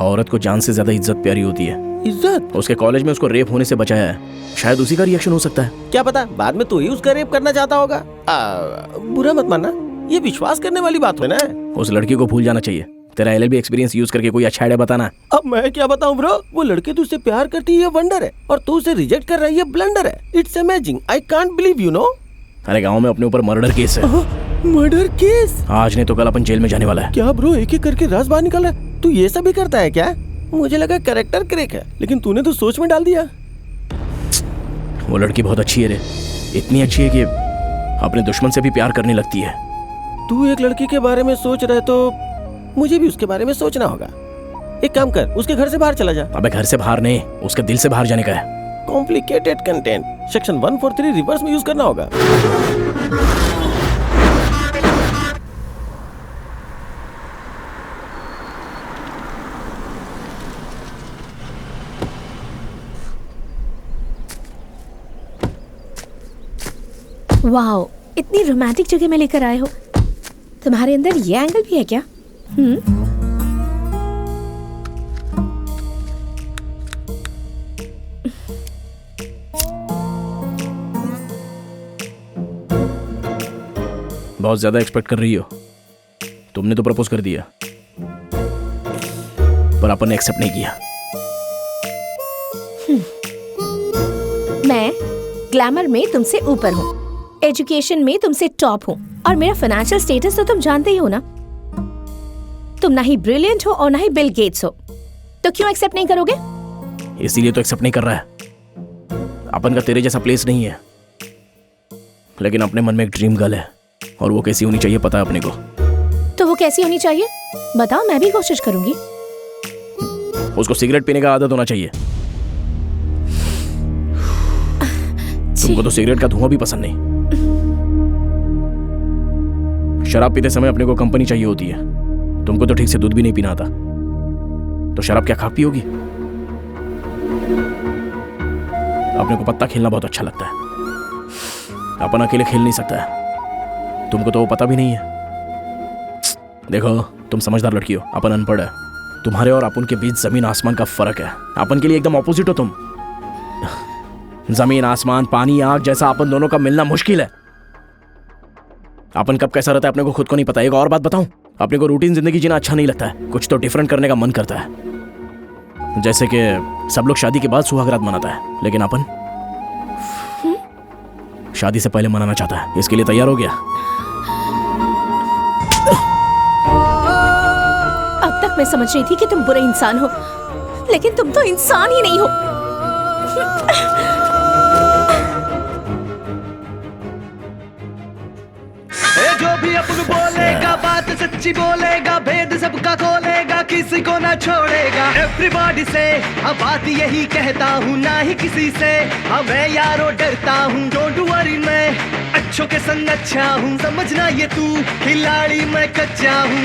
Speaker 4: औरत को जान से ज्यादा इज्जत प्यारी होती है।
Speaker 6: इज्जत?
Speaker 4: उसके कॉलेज में उसको रेप होने से बचाया है, शायद उसी का रिएक्शन हो सकता है।
Speaker 6: क्या पता बाद में तू ही उसका रेप करना चाहता होगा। बुरा मत मानना, ये विश्वास करने वाली बात है ना।
Speaker 4: उस लड़की को भूल जाना चाहिए। तेरा LLB एक्सपीरियंस यूज करके कोई अच्छा आइडिया बताना।
Speaker 6: अब मैं क्या बताऊं ब्रो, वो लड़की तुझसे प्यार करती है, ये वंडर है, और तू उसे रिजेक्ट कर रहा है, ये ब्लंडर है। It's amazing, I can't believe, you know.
Speaker 4: अरे गांव में अपने ऊपर मर्डर केस है।
Speaker 6: Murder case?
Speaker 4: आज नहीं तो कल अपन जेल में जाने वाला है।
Speaker 6: क्या ब्रो, एक एक करके राज बाहर निकाल रहा है? तू ये सब भी करता है क्या? मुझे लगा कैरेक्टर क्रैक है, लेकिन तूने तो सोच में डाल दिया।
Speaker 4: वो लड़की बहुत अच्छी है रे, इतनी अच्छी है कि अपने दुश्मन से भी प्यार करने लगती है।
Speaker 6: तू एक लड़की के बारे में सोच रहा है तो मुझे भी उसके बारे में सोचना होगा। एक काम कर, उसके घर से बाहर चला जा।
Speaker 4: अबे घर से बाहर नहीं, उसके दिल से बाहर जाने का है।
Speaker 6: कॉम्प्लिकेटेड कंटेंट, सेक्शन 143 रिवर्स में यूज करना होगा।
Speaker 8: वाओ, इतनी रोमांटिक जगह में लेकर आए हो। तुम्हारे अंदर ये एंगल भी है क्या?
Speaker 4: बहुत ज्यादा एक्सपेक्ट कर रही हो। तुमने तो प्रपोज कर दिया, पर अपन ने एक्सेप्ट नहीं किया।
Speaker 8: मैं ग्लैमर में तुमसे ऊपर हूँ, एजुकेशन में तुमसे टॉप हूँ, और मेरा फाइनेंशियल स्टेटस तो तुम जानते ही हो ना। तुम ना ही ब्रिलियंट हो और ना ही बिल गेट्स हो, तो क्यों एक्सेप्ट नहीं करोगे?
Speaker 4: इसीलिए तो एक्सेप्ट नहीं कर रहा है। अपन का तेरे जैसा प्लेस नहीं है, लेकिन अपने मन में एक ड्रीम गर्ल है, और वो कैसी होनी चाहिए पता है अपने को।
Speaker 8: तो वो कैसी होनी चाहिए बताओ, मैं भी कोशिश करूंगी।
Speaker 4: उसको सिगरेट पीने का आदत होना चाहिए। तुमको तो सिगरेट का धुआं भी पसंद नहीं। शराब पीते समय अपने को कंपनी चाहिए होती है। तुमको तो ठीक से दूध भी नहीं पीना आता, तो शराब क्या खा पियोगी? अपने को पत्ता खेलना बहुत अच्छा लगता है, अपन अकेले खेल नहीं सकता है। तुमको तो वो पता भी नहीं है। देखो तुम समझदार लड़की हो, अपन अनपढ़ है। तुम्हारे और अपन के बीच जमीन आसमान का फर्क है। अपन के लिए एकदम ऑपोजिट हो तुम। जमीन आसमान, पानी आग जैसा अपन दोनों का मिलना मुश्किल है। अपन कब कैसा रहता है अपने को खुद को नहीं पता। एक और बात बताऊं, अपने को रूटीन जिंदगी जीना अच्छा नहीं लगता है। कुछ तो डिफरेंट करने का मन करता है। जैसे कि सब लोग शादी के बाद सुहागरात मनाता है, लेकिन अपन शादी से पहले मनाना चाहता है। इसके लिए तैयार हो गया?
Speaker 8: अब तक मैं समझ रही थी कि तुम बुरे इंसान हो, लेकिन तुम तो इंसान ही नहीं हो।
Speaker 13: जो भी अपन बोलेगा बात सच्ची बोलेगा, भेद सबका खोलेगा, किसी को ना छोड़ेगा। एवरीबॉडी से अब बात यही कहता हूँ, ना ही किसी से अब मैं यारो डरता हूँ। डोंट वरी मैं अच्छों के संग अच्छा हूँ, समझना ये तू खिलाड़ी मैं कच्चा हूँ।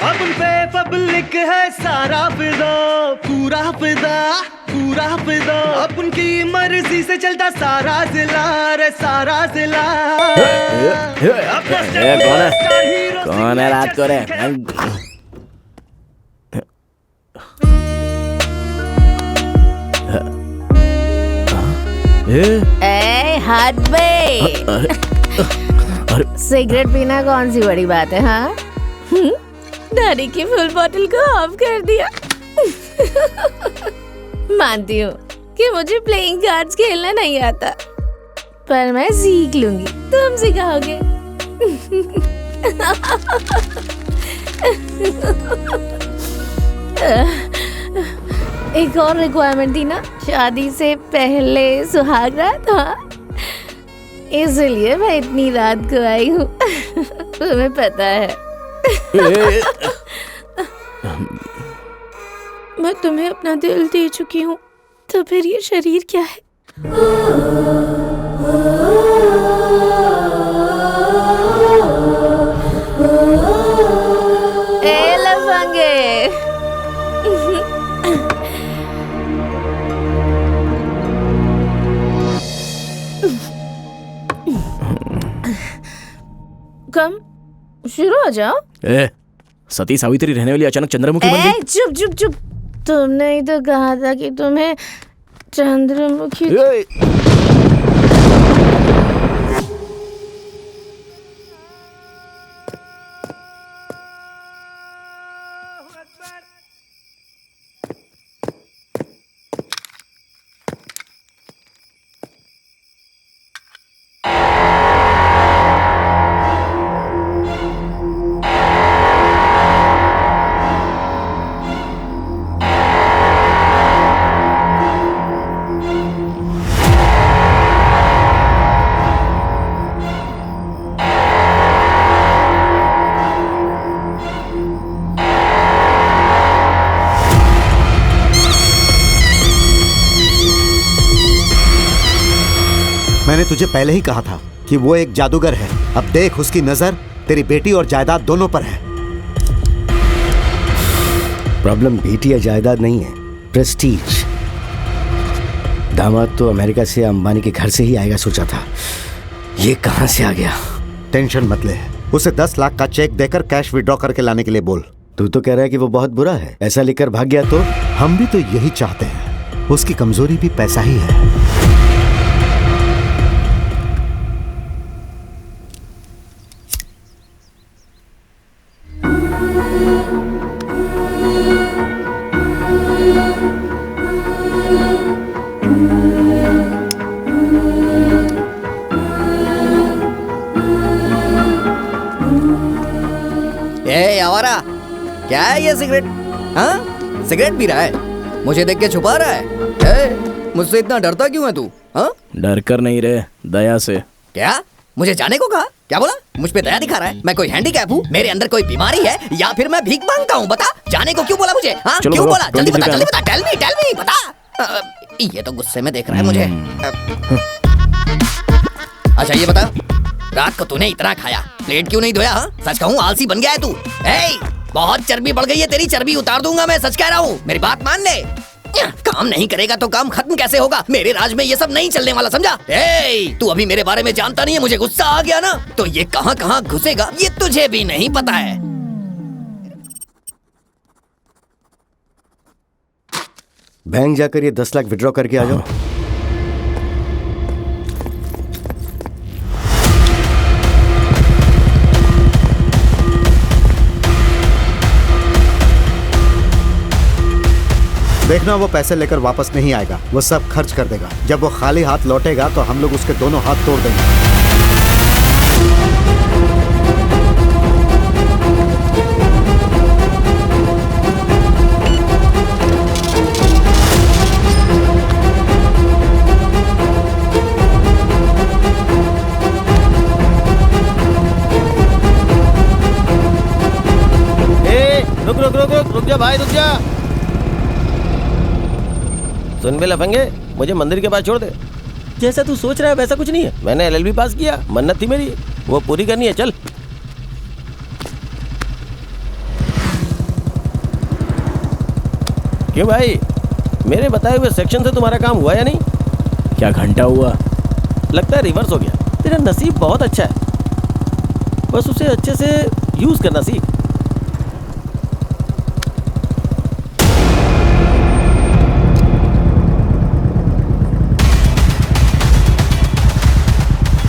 Speaker 13: अब उन पे पब्लिक है सारा फिदा, पूरा फिदा, पूरा फिदा। अब उनकी मर्जी से चलता सारा जिला रे, सारा जिला।
Speaker 4: कौन है रात को रे?
Speaker 8: ए हद बे, सिगरेट पीना कौन सी बड़ी बात है? हाँ, दादी की फुल बोतल को ऑफ कर दिया। मानती हूँ कि मुझे प्लेइंग कार्ड्स खेलना नहीं आता, पर मैं सीख लूंगी, तुम सिखाओगे। एक और रिक्वायरमेंट थी ना, शादी से पहले सुहाग रात। हाँ, इसलिए मैं इतनी रात को आई हूँ। तुम्हें पता है मैं तुम्हें अपना दिल दे चुकी हूँ, तो फिर ये शरीर क्या है? ए लफंगे, कम शुरू हो जाओ।
Speaker 4: ए, सती सावित्री रहने वाली अचानक चंद्रमुखी बन गई।
Speaker 8: चुप चुप चुप, तुमने ही तो कहा था कि तुम्हें चंद्रमुखी।
Speaker 2: मैंने तुझे पहले ही कहा था कि वो एक जादूगर है। अब देख, उसकी नजर तेरी बेटी और जायदाद दोनों पर है।
Speaker 11: प्रॉब्लम बेटी या जायदाद नहीं है, प्रेस्टीज। दामाद तो अमेरिका से अंबानी के घर से ही आएगा सोचा था, ये कहां से आ गया?
Speaker 2: टेंशन मत ले, उसे 10 लाख का चेक देकर कैश विड्रॉ करके लाने के लिए बोल।
Speaker 11: तू तो कह रहा है कि वो बहुत बुरा है, ऐसा लिखकर भाग गया तो?
Speaker 2: हम भी तो यही चाहते हैं, उसकी कमजोरी भी पैसा ही है।
Speaker 10: आवारा, क्या है ये सिगरेट? हाँ, सिगरेट पी रहा है, मुझे देख के छुपा रहा है। मुझसे इतना डरता क्यों है तू? हाँ,
Speaker 4: डर कर नहीं रे, दया से।
Speaker 10: क्या मुझे जाने को कहा? क्या बोला? मुझ पे दया दिखा रहा है? मैं कोई हैंडीकैप हूँ? मेरे अंदर कोई बीमारी है या फिर मैं भीख मांगता हूँ? बता, जाने को क्यों बोला मुझे? हाँ, क्यों बोला? जल्दी बता, जल्दी बता, टेल मी बता। ये तो गुस्से में देख रहा है मुझे। अच्छा ये बता, रात को तूने इतना खाया, प्लेट क्यों नहीं धोया? हाँ, सच कहूँ आलसी बन गया है तू। बहुत चर्बी बढ़ गई है तेरी, चर्बी उतार दूंगा मैं, सच कह रहा हूँ, मेरी बात मान ले। काम नहीं करेगा तो काम खत्म कैसे होगा? मेरे राज में ये सब नहीं चलने वाला, समझा? तू अभी मेरे बारे में जानता नहीं है, मुझे गुस्सा आ गया ना, तो ये कहाँ कहाँ घुसेगा ये तुझे भी नहीं पता है।
Speaker 11: बैंक जाकर ये 10 लाख विड्रॉ करके आ जाओ।
Speaker 2: देखना, वो पैसे लेकर वापस नहीं आएगा, वो सब खर्च कर देगा। जब वो खाली हाथ लौटेगा तो हम लोग उसके दोनों हाथ तोड़ देंगे।
Speaker 6: रुक जा भाई, रुक जा। सुन बे लफंगे, मुझे मंदिर के पास छोड़ दे। जैसा तू सोच रहा है वैसा कुछ नहीं है। मैंने LLB पास किया, मन्नत थी मेरी, वो पूरी करनी है। चल। क्यों भाई, मेरे बताए हुए सेक्शन से तुम्हारा काम हुआ या नहीं?
Speaker 4: क्या घंटा हुआ?
Speaker 6: लगता है रिवर्स हो गया। तेरा नसीब बहुत अच्छा है, बस उसे अच्छे से यूज करना सीख।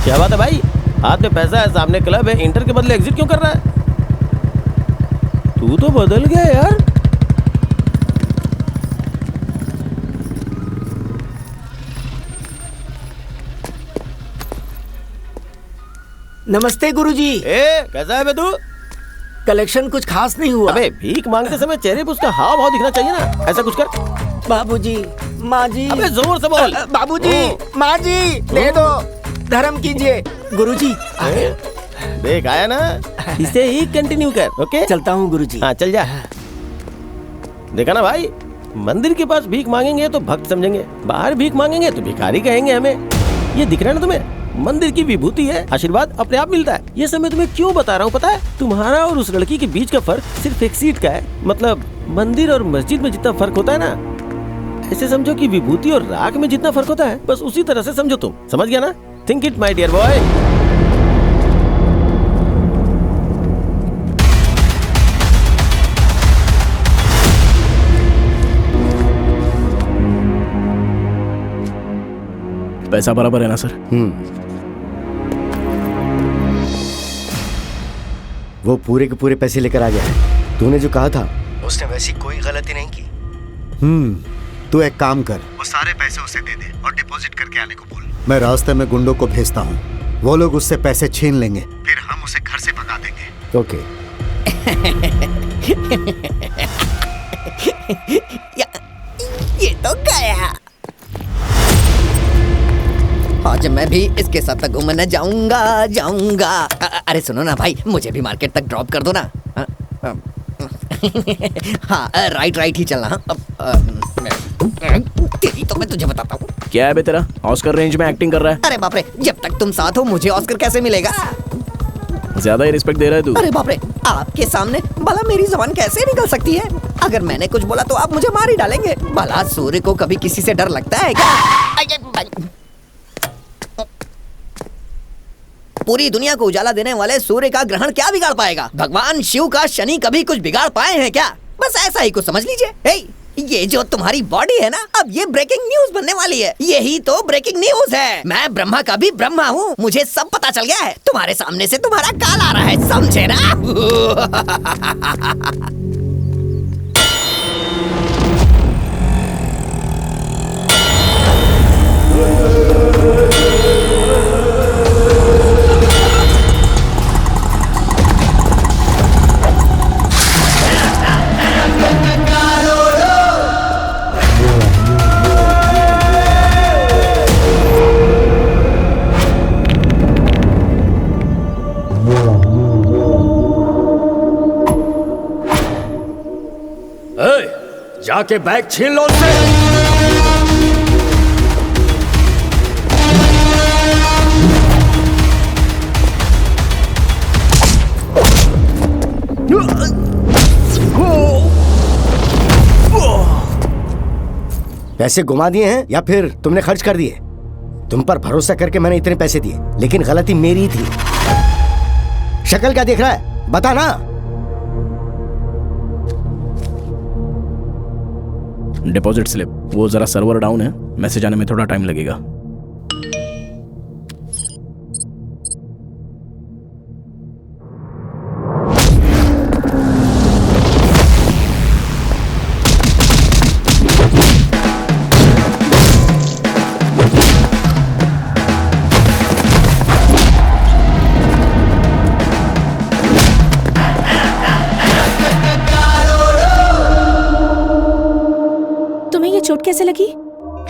Speaker 6: क्या बात है भाई, हाथ में पैसा है, सामने क्लब है, इंटर के बदले एग्जिट क्यों कर रहा है? तू तो बदल गया यार।
Speaker 3: नमस्ते गुरुजी।
Speaker 6: कैसा है बे तू?
Speaker 3: कलेक्शन कुछ खास नहीं हुआ।
Speaker 6: अबे भीख मांगते समय चेहरे पे उसका हाव भाव दिखना चाहिए ना, ऐसा कुछ कर।
Speaker 3: बाबूजी, माँ जी।
Speaker 6: अबे जोर से बोल।
Speaker 3: बाबूजी, माँ जी, दे दो, धर्म कीजिए। गुरुजी
Speaker 6: देख आया ना, इसे ही कंटिन्यू कर। ओके,
Speaker 3: चलता हूँ गुरुजी।
Speaker 6: हाँ चल जा। देखा ना भाई, मंदिर के पास भीख मांगेंगे तो भक्त समझेंगे, बाहर भीख मांगेंगे तो भिखारी कहेंगे हमें। ये दिख रहा है ना तुम्हें, मंदिर की विभूति है, आशीर्वाद अपने आप मिलता है। ये सब मैं तुम्हें क्यों बता रहा हूँ पता है? तुम्हारा और उस लड़की के बीच का फर्क सिर्फ एक सीट का है। मतलब मंदिर और मस्जिद में जितना फर्क होता है ना, ऐसे समझो कि विभूति और राख में जितना फर्क होता है, बस उसी तरह से समझो तुम। समझ गया ना? Think it my dear boy.
Speaker 4: पैसा बराबर है ना सर?
Speaker 11: वो पूरे के पूरे पैसे लेकर आ गया है। तूने जो कहा था उसने वैसी कोई गलती नहीं की।
Speaker 2: तू एक काम कर, वो सारे पैसे उसे दे दे और डिपॉजिट करके आने को बोल। मैं रास्ते में गुंडों को भेजता हूँ, वो लोग उससे पैसे छीन लेंगे, फिर हम उसे घर से भगा देंगे।
Speaker 11: ओके।
Speaker 10: ये तो गया। आज मैं भी इसके साथ घूमने जाऊंगा। अरे सुनो ना भाई, मुझे भी मार्केट तक ड्रॉप कर दो ना। हाँ राइट ही चलना। तेरी तो मैं तुझे बताता हूँ।
Speaker 4: क्या है बे तेरा? ऑस्कर रेंज में एक्टिंग कर रहा है।
Speaker 10: अरे बाप रे, जब तक तुम साथ हो मुझे ऑस्कर कैसे मिलेगा?
Speaker 4: ज्यादा ही रिस्पेक्ट दे रहा है तू।
Speaker 10: अरे बाप रे, आपके सामने भला मेरी जबान कैसे निकल सकती है? अगर मैंने कुछ बोला तो आप मुझे मार ही डालेंगे। भला सूर्य को कभी किसी से डर लगता है क्या? पूरी दुनिया को उजाला देने वाले सूर्य का ग्रहण क्या बिगाड़ पाएगा? भगवान शिव का शनि कभी कुछ बिगाड़ पाए हैं क्या? बस ऐसा ही कुछ समझ लीजिए। ये जो तुम्हारी बॉडी है ना, अब ये ब्रेकिंग न्यूज बनने वाली है। यही तो ब्रेकिंग न्यूज है। मैं ब्रह्मा का भी ब्रह्मा हूँ, मुझे सब पता चल गया है। तुम्हारे सामने से तुम्हारा काल आ रहा है, समझे ना?
Speaker 3: जाके बैग छीन लो उससे।
Speaker 11: पैसे घुमा दिए हैं या फिर तुमने खर्च कर दिए? तुम पर भरोसा करके मैंने इतने पैसे दिए, लेकिन गलती मेरी ही थी। शक्ल क्या देख रहा है, बता ना।
Speaker 4: डिपॉजिट स्लिप, वो जरा सर्वर डाउन है, मैसेज आने में थोड़ा टाइम लगेगा।
Speaker 8: चोट कैसे लगी?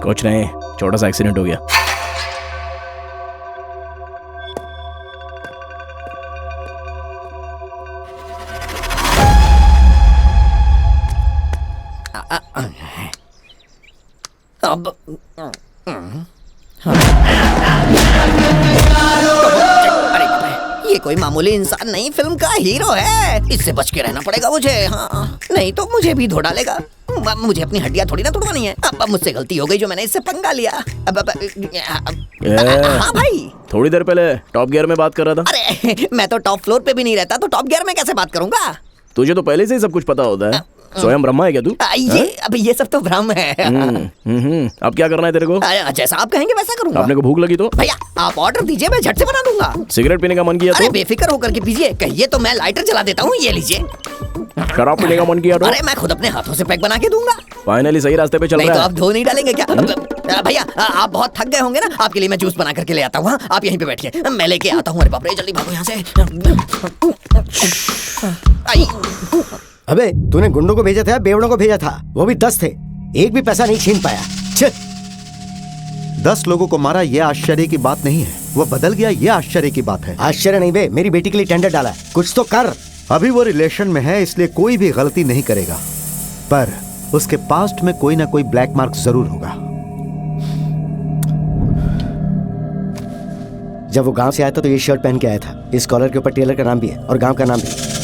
Speaker 4: कुछ नहीं, छोटा सा एक्सीडेंट हो गया।
Speaker 10: अब ये कोई मामूली इंसान नहीं, फिल्म का हीरो है। इससे बच के रहना पड़ेगा मुझे। हाँ, नहीं तो मुझे भी धो डालेगा। मुझे अपनी हड्डियां थोड़ी ना तोड़वानी है। अब मुझसे गलती हो गई जो मैंने इससे पंगा लिया। हाँ भाई,
Speaker 4: थोड़ी देर पहले टॉप गियर में बात कर रहा था।
Speaker 10: अरे मैं तो टॉप फ्लोर पे भी नहीं रहता, तो टॉप गियर में कैसे बात करूंगा?
Speaker 4: तुझे तो पहले से ही सब कुछ पता होता है। स्वयं ब्रह्मा है क्या तू?
Speaker 10: ये सब तो भ्रम है।
Speaker 4: अब क्या करना है तेरे को?
Speaker 10: जैसा आप कहेंगे वैसा करूंगा।
Speaker 4: आपने को भूख लगी तो
Speaker 10: भैया आप ऑर्डर दीजिए, मैं झट से बना दूंगा।
Speaker 4: सिगरेट पीने का मन किया तो?
Speaker 10: अरे बेफिक्र होकर के पीजिए, कहिए तो मैं लाइटर जला देता हूँ। ये लीजिए।
Speaker 4: शराब पीने का मन किया तो?
Speaker 10: अरे मैं खुद अपने हाथों से पैक बना के दूंगा।
Speaker 4: फाइनली सही रास्ते पे चल रहा है।
Speaker 10: तो आप धो नहीं डालेंगे क्या? भैया आप बहुत थक गए होंगे ना, आपके लिए मैं जूस बना करके ले आता हूँ। आप यहीं पे बैठिए, मैं लेके आता हूँ। अरे बाप रे, जल्दी भागो यहाँ से।
Speaker 11: अबे तूने गुंडों को भेजा था या बेवड़ों को भेजा था? वो भी 10 थे, एक भी पैसा नहीं छीन पाया।
Speaker 2: 10 लोगों को मारा, ये आश्चर्य की बात नहीं है। वो बदल गया, ये आश्चर्य की बात है।
Speaker 11: आश्चर्य नहीं बे, मेरी बेटी के लिए टेंडर डाला है, कुछ तो कर।
Speaker 2: अभी वो रिलेशन में है, इसलिए कोई भी गलती नहीं करेगा, पर उसके पास्ट में कोई ना कोई ब्लैक मार्क जरूर होगा।
Speaker 11: जब वो गांव से आया था तो ये शर्ट पहन के आया था। इस कॉलर के ऊपर टेलर का नाम भी है और गांव का नाम भी।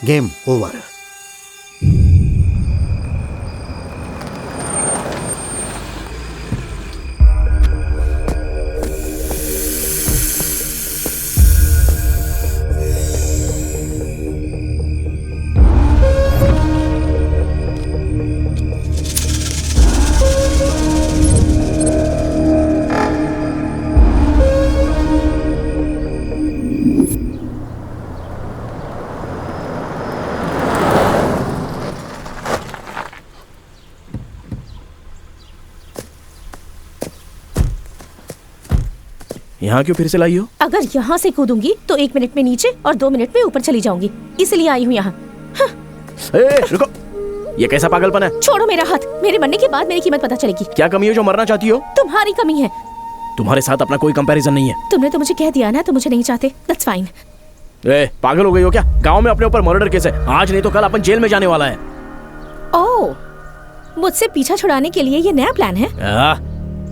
Speaker 2: Game over.
Speaker 4: यहाँ क्यों फिर से लाई हो?
Speaker 8: अगर यहाँ से कूदूंगी तो 1 मिनट में नीचे और 2 मिनट में ऊपर चली जाऊंगी, इसलिए आई हूँ यहाँ।
Speaker 4: रुको, ये कैसा पागलपन है?
Speaker 8: छोड़ो मेरा हाथ, मेरे मरने के बाद मेरी कीमत पता चलेगी।
Speaker 4: क्या कमी है जो मरना चाहती हो?
Speaker 8: तुम्हारी कमी है।
Speaker 4: तुम्हारे साथ अपना कोई कंपैरिजन नहीं है।
Speaker 8: तुमने तो मुझे कह दिया ना, तो मुझे नहीं चाहते, दैट्स फाइन।
Speaker 4: पागल हो गई हो क्या? गांव में अपने ऊपर मर्डर केस है, आज नहीं तो कल अपन जेल में जाने वाला है।
Speaker 8: ओह, मुझसे पीछा छुड़ाने के लिए ये नया प्लान है?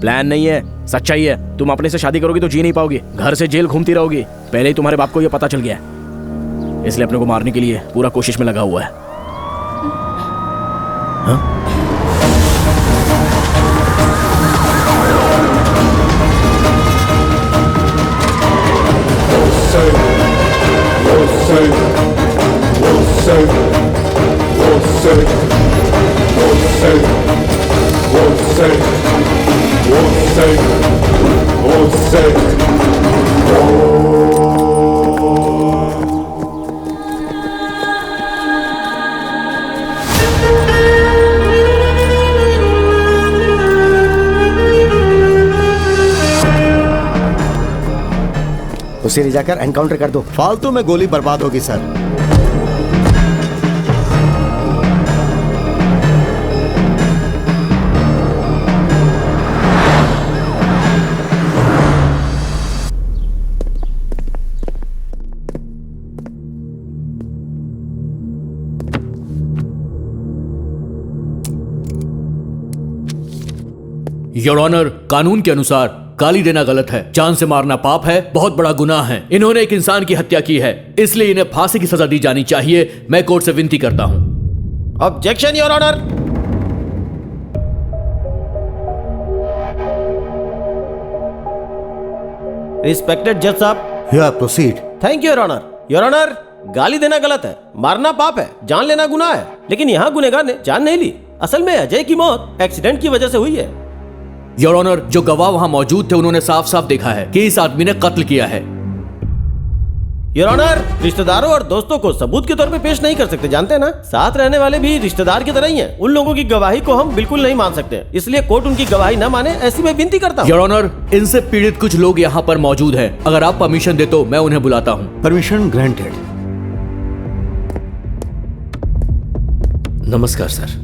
Speaker 4: प्लान नहीं है, सच्चाई है। तुम अपने से शादी करोगी तो जी नहीं पाओगी, घर से जेल घूमती रहोगी। पहले ही तुम्हारे बाप को ये पता चल गया है, इसलिए अपने को मारने के लिए पूरा कोशिश में लगा हुआ है। हाँ?
Speaker 11: उसे ले जाकर एनकाउंटर कर दो।
Speaker 2: फालतू में गोली बर्बाद होगी सर।
Speaker 12: योर ऑनर, कानून के अनुसार गाली देना गलत है, जान से मारना पाप है, बहुत बड़ा गुनाह है। इन्होंने एक इंसान की हत्या की है, इसलिए इन्हें फांसी की सजा दी जानी चाहिए। मैं कोर्ट से विनती करता हूं।
Speaker 6: Objection your honour. रिस्पेक्टेड जज साहब।
Speaker 2: या proceed.
Speaker 6: Thank you your honour. Your honour, गाली देना गलत है, मारना पाप है, जान लेना गुनाह है, लेकिन यहाँ गुनहगार ने जान नहीं ली। असल में अजय की मौत एक्सीडेंट की वजह से हुई है।
Speaker 12: योर ऑनर, जो गवाह वहां मौजूद थे उन्होंने साफ साफ देखा है कि इस आदमी ने कत्ल किया है।
Speaker 6: योर ऑनर, रिश्तेदारों और दोस्तों को सबूत के तौर पे पेश नहीं कर सकते, जानते हैं ना। साथ रहने वाले भी रिश्तेदार की तरह ही हैं। उन लोगों की गवाही को हम बिल्कुल नहीं मान सकते, इसलिए कोर्ट उनकी गवाही न माने ऐसी मैं विनती करता हूँ।
Speaker 12: योर ऑनर, इनसे पीड़ित कुछ लोग यहाँ पर मौजूद हैं। अगर आप परमिशन दे तो मैं उन्हें बुलाता हूँ।
Speaker 2: Permission granted.
Speaker 3: नमस्कार सर।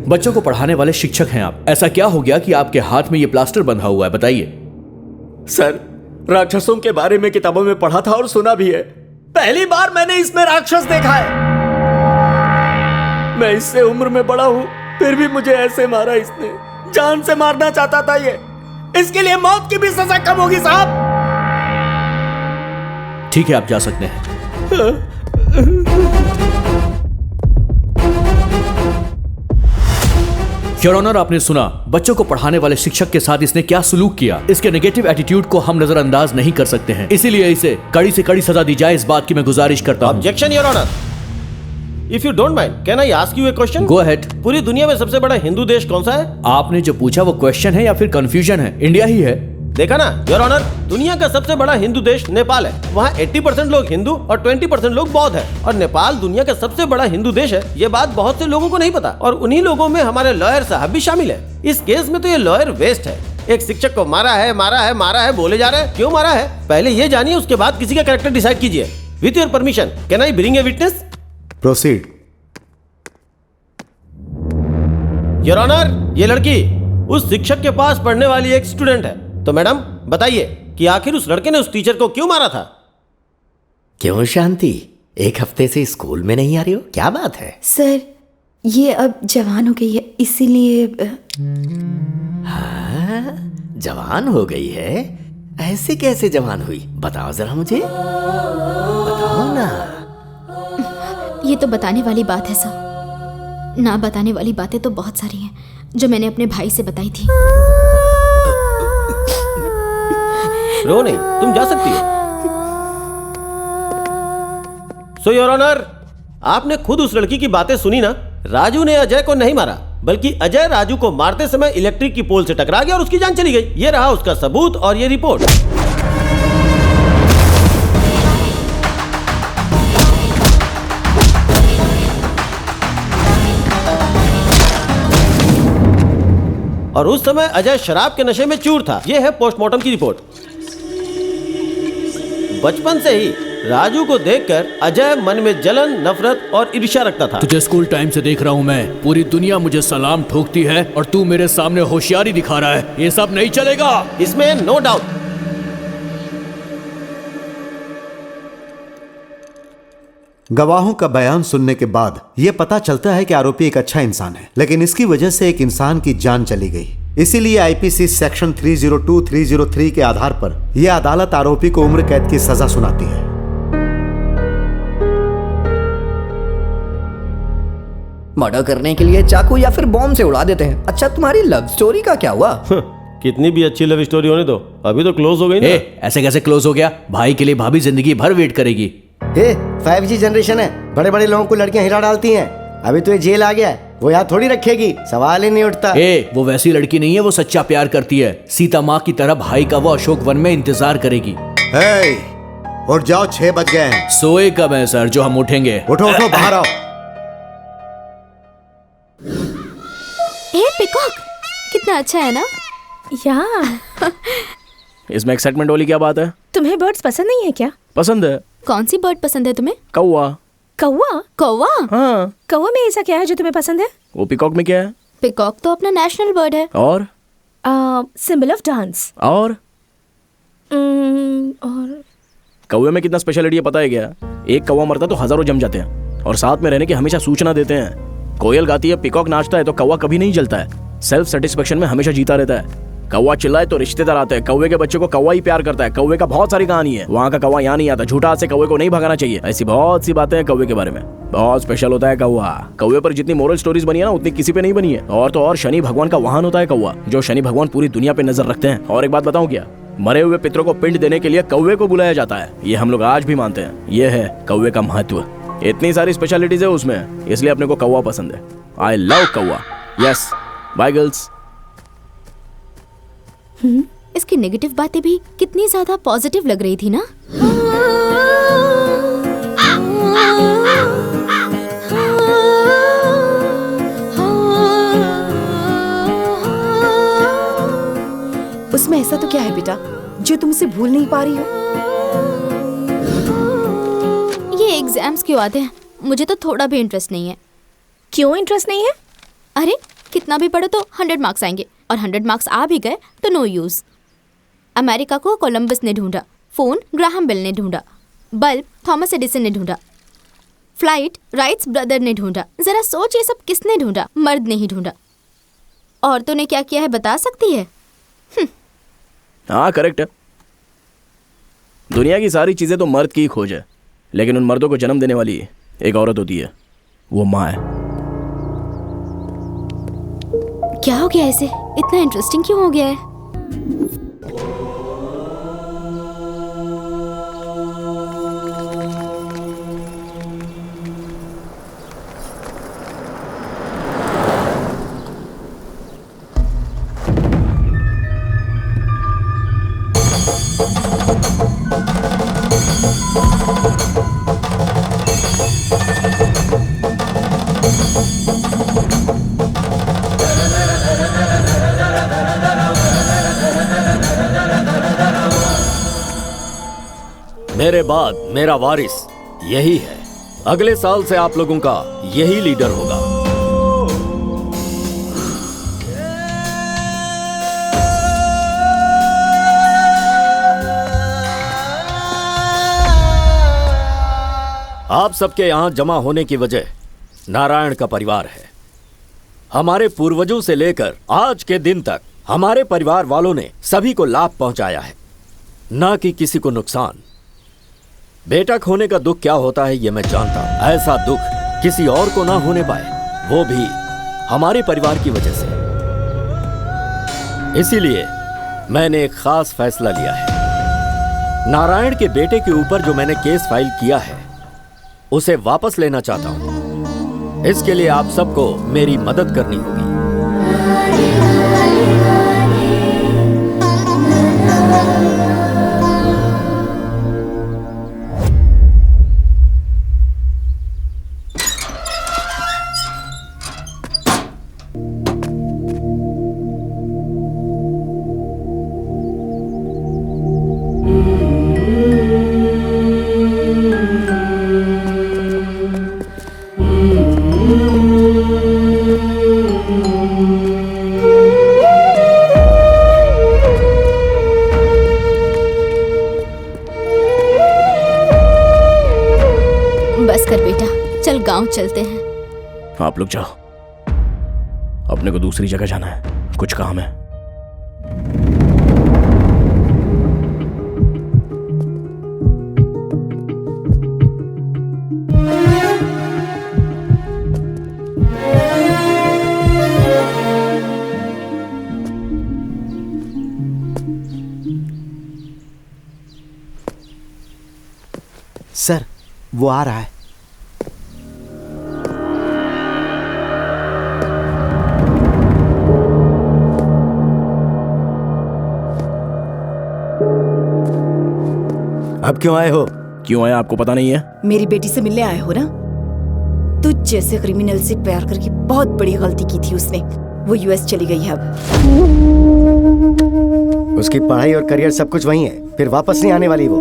Speaker 12: बच्चों को पढ़ाने वाले शिक्षक हैं आप। ऐसा क्या हो गया कि आपके हाथ में ये प्लास्टर बंधा हुआ है, बताइए।
Speaker 3: सर, राक्षसों के बारे में किताबों में पढ़ा था और सुना भी है। पहली बार मैंने इसमें राक्षस देखा है। मैं इससे उम्र में बड़ा हूं, फिर भी मुझे ऐसे मारा इसने। जान से मारना चाहता था ये। इसके लिए मौत की भी सजा कम होगी साहब।
Speaker 12: ठीक है, आप जा सकते हैं। योर ऑनर, आपने सुना बच्चों को पढ़ाने वाले शिक्षक के साथ इसने क्या सलूक किया। इसके नेगेटिव एटीट्यूड को हम नजरअंदाज नहीं कर सकते हैं, इसीलिए इसे कड़ी से कड़ी सजा दी जाए, इस बात की मैं गुजारिश करता हूं।
Speaker 6: Objection your honour. If you don't mind, can I ask you a question?
Speaker 12: Go ahead.
Speaker 6: पूरी दुनिया में सबसे बड़ा हिंदू देश कौन सा है?
Speaker 12: आपने जो पूछा वो क्वेश्चन है या फिर कंफ्यूजन है? इंडिया ही है।
Speaker 6: देखा ना योर ऑनर, दुनिया का सबसे बड़ा हिंदू देश नेपाल है। वहाँ 80% लोग हिंदू और 20% लोग बौद्ध हैं। और नेपाल दुनिया का सबसे बड़ा हिंदू देश है। ये बात बहुत से लोगों को नहीं पता, और उन्हीं लोगों में हमारे लॉयर साहब भी शामिल है। इस केस में तो ये लॉयर वेस्ट है। एक शिक्षक को मारा है, मारा है, मारा है बोले जा रहे हैं। क्यों मारा है पहले ये जानिए, उसके बाद किसी का कैरेक्टर डिसाइड कीजिए। With your permission, can I bring a witness?
Speaker 2: Proceed.
Speaker 6: Your honour, ये लड़की उस शिक्षक के पास पढ़ने वाली एक स्टूडेंट है। तो मैडम बताइए कि आखिर उस लड़के ने उस टीचर को क्यों मारा था?
Speaker 3: क्यों शांति, एक हफ्ते से स्कूल में नहीं आ रही हो, क्या बात है?
Speaker 9: सर, ये अब जवान हो गई है, इसीलिए।
Speaker 3: हाँ, जवान हो गई है? ऐसे कैसे जवान हुई, बताओ जरा मुझे, बताओ ना।
Speaker 7: ये तो बताने वाली बात है सर। ना बताने वाली बातें तो बहुत सारी हैं जो मैंने अपने भाई से बताई थी।
Speaker 6: रो नहीं, तुम जा सकती हो। सो योर ऑनर, आपने खुद उस लड़की की बातें सुनी ना। राजू ने अजय को नहीं मारा, बल्कि अजय राजू को मारते समय इलेक्ट्रिक की पोल से टकरा गया और उसकी जान चली गई। ये रहा उसका सबूत और ये रिपोर्ट। और उस समय अजय शराब के नशे में चूर था। ये है पोस्टमार्टम की रिपोर्ट। बचपन से ही राजू को देखकर अजय मन में जलन, नफरत और ईर्ष्या रखता था।
Speaker 12: तुझे स्कूल टाइम से देख रहा हूँ मैं। पूरी दुनिया मुझे सलाम ठोकती है और तू मेरे सामने होशियारी दिखा रहा है। ये सब नहीं चलेगा।
Speaker 6: इसमें नो डाउट।
Speaker 2: गवाहों का बयान सुनने के बाद यह पता चलता है कि आरोपी एक अच्छा इंसान है, लेकिन इसकी वजह से एक इंसान की जान चली गई। इसीलिए आईपीसी सेक्शन 302, 303 के आधार पर यह अदालत आरोपी को उम्र कैद की सजा सुनाती है।
Speaker 10: मर्डर करने के लिए चाकू या फिर बॉम्ब से उड़ा देते हैं। अच्छा, तुम्हारी लव स्टोरी का क्या हुआ?
Speaker 6: कितनी भी अच्छी लव स्टोरी होने दो, अभी तो क्लोज हो गई ना।
Speaker 12: ऐसे कैसे क्लोज हो गया? भाई के लिए भाभी जिंदगी भर वेट करेगी।
Speaker 11: 5G जनरेशन है, बड़े बड़े लोगों को लड़कियां हिला डालती हैं। अभी तो ये जेल आ गया है, वो यहाँ थोड़ी रखेगी, सवाल ही नहीं उठता।
Speaker 12: वो वैसी लड़की नहीं है, वो सच्चा प्यार करती है। सीता माँ की तरह भाई का वो अशोक वन में इंतजार करेगी।
Speaker 2: उठ जाओ, 6 बज गए हैं।
Speaker 12: सोए कब है सर जो हम उठेंगे?
Speaker 2: उठो उठो, बाहर आओ।
Speaker 7: पिकॉक कितना अच्छा है ना?
Speaker 8: या
Speaker 4: इसमें एक्साइटमेंट वाली क्या बात है?
Speaker 8: तुम्हें बर्ड्स पसंद नहीं है क्या?
Speaker 4: पसंद है।
Speaker 7: कौन सी बर्ड पसंद है तुम्हें?
Speaker 4: कौवा।
Speaker 8: कौवा?
Speaker 7: कौवा?
Speaker 4: हाँ।
Speaker 8: कौवा में ऐसा क्या है जो तुम्हें पसंद है?
Speaker 4: वो पिकॉक में क्या है?
Speaker 7: पिकॉक तो अपना नेशनल बर्ड है।
Speaker 4: और
Speaker 8: सिंबल ऑफ डांस।
Speaker 4: और
Speaker 8: और
Speaker 4: कौवे में कितना स्पेशलिटी है पता है क्या? एक कौवा मरता तो हजारों जम जाते हैं और साथ में रहने की हमेशा सूचना देते हैं। कोयल गाती है, पिकॉक नाचता है, तो कौवा कभी नहीं जलता है। सेल्फ सेटिस्फेक्शन में हमेशा जीता रहता है। कौवा चिल्लाए तो रिश्तेदार आते हैं। कौवे के बच्चे को कौवा ही प्यार करता है। कौवे का बहुत सारी कहानी है। वहाँ का कौवा यहाँ नहीं आता। झूठा से कौवे को नहीं भगाना चाहिए। ऐसी बहुत सी बातें हैं कौवे के बारे में। बहुत स्पेशल होता है कौवा। कौवे पर जितनी मोरल स्टोरीज बनी है ना, उतनी किसी पे नहीं बनी है। और तो और शनि भगवान का वाहन होता है कौवा, जो शनि भगवान पूरी दुनिया पे नजर रखते हैं। और एक बात बताऊं क्या? मरे हुए पितरों को पिंड देने के लिए कौवे को बुलाया जाता है। ये हम लोग आज भी मानते हैं। ये है कौवे का महत्व। इतनी सारी स्पेशलिटीज है उसमें, इसलिए अपने को कौवा पसंद है। आई लव कौवा। Yes, bye girls.
Speaker 7: इसकी नेगेटिव बातें भी कितनी ज्यादा पॉजिटिव लग रही थी ना।
Speaker 9: उसमें ऐसा तो क्या है बेटा जो तुम उसे भूल नहीं पा रही हो?
Speaker 7: ये एग्जाम्स क्यों आते हैं? मुझे तो थोड़ा भी इंटरेस्ट नहीं है।
Speaker 8: क्यों इंटरेस्ट नहीं है?
Speaker 7: अरे कितना भी पढ़ो तो 100 मार्क्स आएंगे, और 100 मार्क्स आ भी गए तो नो यूज। अमेरिका को कोलंबस ने ढूंढा, फोन ग्राहम बेल ने ढूंढा, बल्ब थॉमस एडिसन ने ढूंढा, फ्लाइट राइट्स ब्रदर ने ढूंढा। जरा सोच, ये सब किसने ढूंढा? मर्द ने ही ढूंढा। औरतों ने क्या किया है बता सकती है?
Speaker 4: हाँ, करेक्ट है। दुनिया की सारी चीजें तो मर्द की ही खोज है, लेकिन उन मर्दों को जन्म देने वाली एक औरत होती है, वो माँ है।
Speaker 7: क्या हो गया ऐसे? इतना इंटरेस्टिंग क्यों हो गया है?
Speaker 3: मेरे बाद मेरा वारिस यही है। अगले साल से आप लोगों का यही लीडर होगा। आप सबके यहां जमा होने की वजह नारायण का परिवार है। हमारे पूर्वजों से लेकर आज के दिन तक हमारे परिवार वालों ने सभी को लाभ पहुंचाया है, ना कि किसी को नुकसान। बेटा खोने का दुख क्या होता है ये मैं जानता हूं। ऐसा दुख किसी और को ना होने पाए, वो भी हमारे परिवार की वजह से। इसीलिए मैंने एक खास फैसला लिया है। नारायण के बेटे के ऊपर जो मैंने केस फाइल किया है उसे वापस लेना चाहता हूं। इसके लिए आप सबको मेरी मदद करनी होगी।
Speaker 7: कल गांव चलते हैं।
Speaker 4: आप लोग जाओ, अपने को दूसरी जगह जाना है, कुछ काम है।
Speaker 2: सर, वो आ रहा है।
Speaker 11: अब क्यों आए हो?
Speaker 4: क्यों आया आपको पता नहीं है?
Speaker 9: मेरी बेटी से मिलने आए हो ना? तुझ जैसे क्रिमिनल से प्यार करके बहुत बड़ी गलती की थी उसने। वो यूएस चली गई है अब।
Speaker 11: उसकी पढ़ाई और करियर सब कुछ वही है, फिर वापस नहीं आने वाली वो।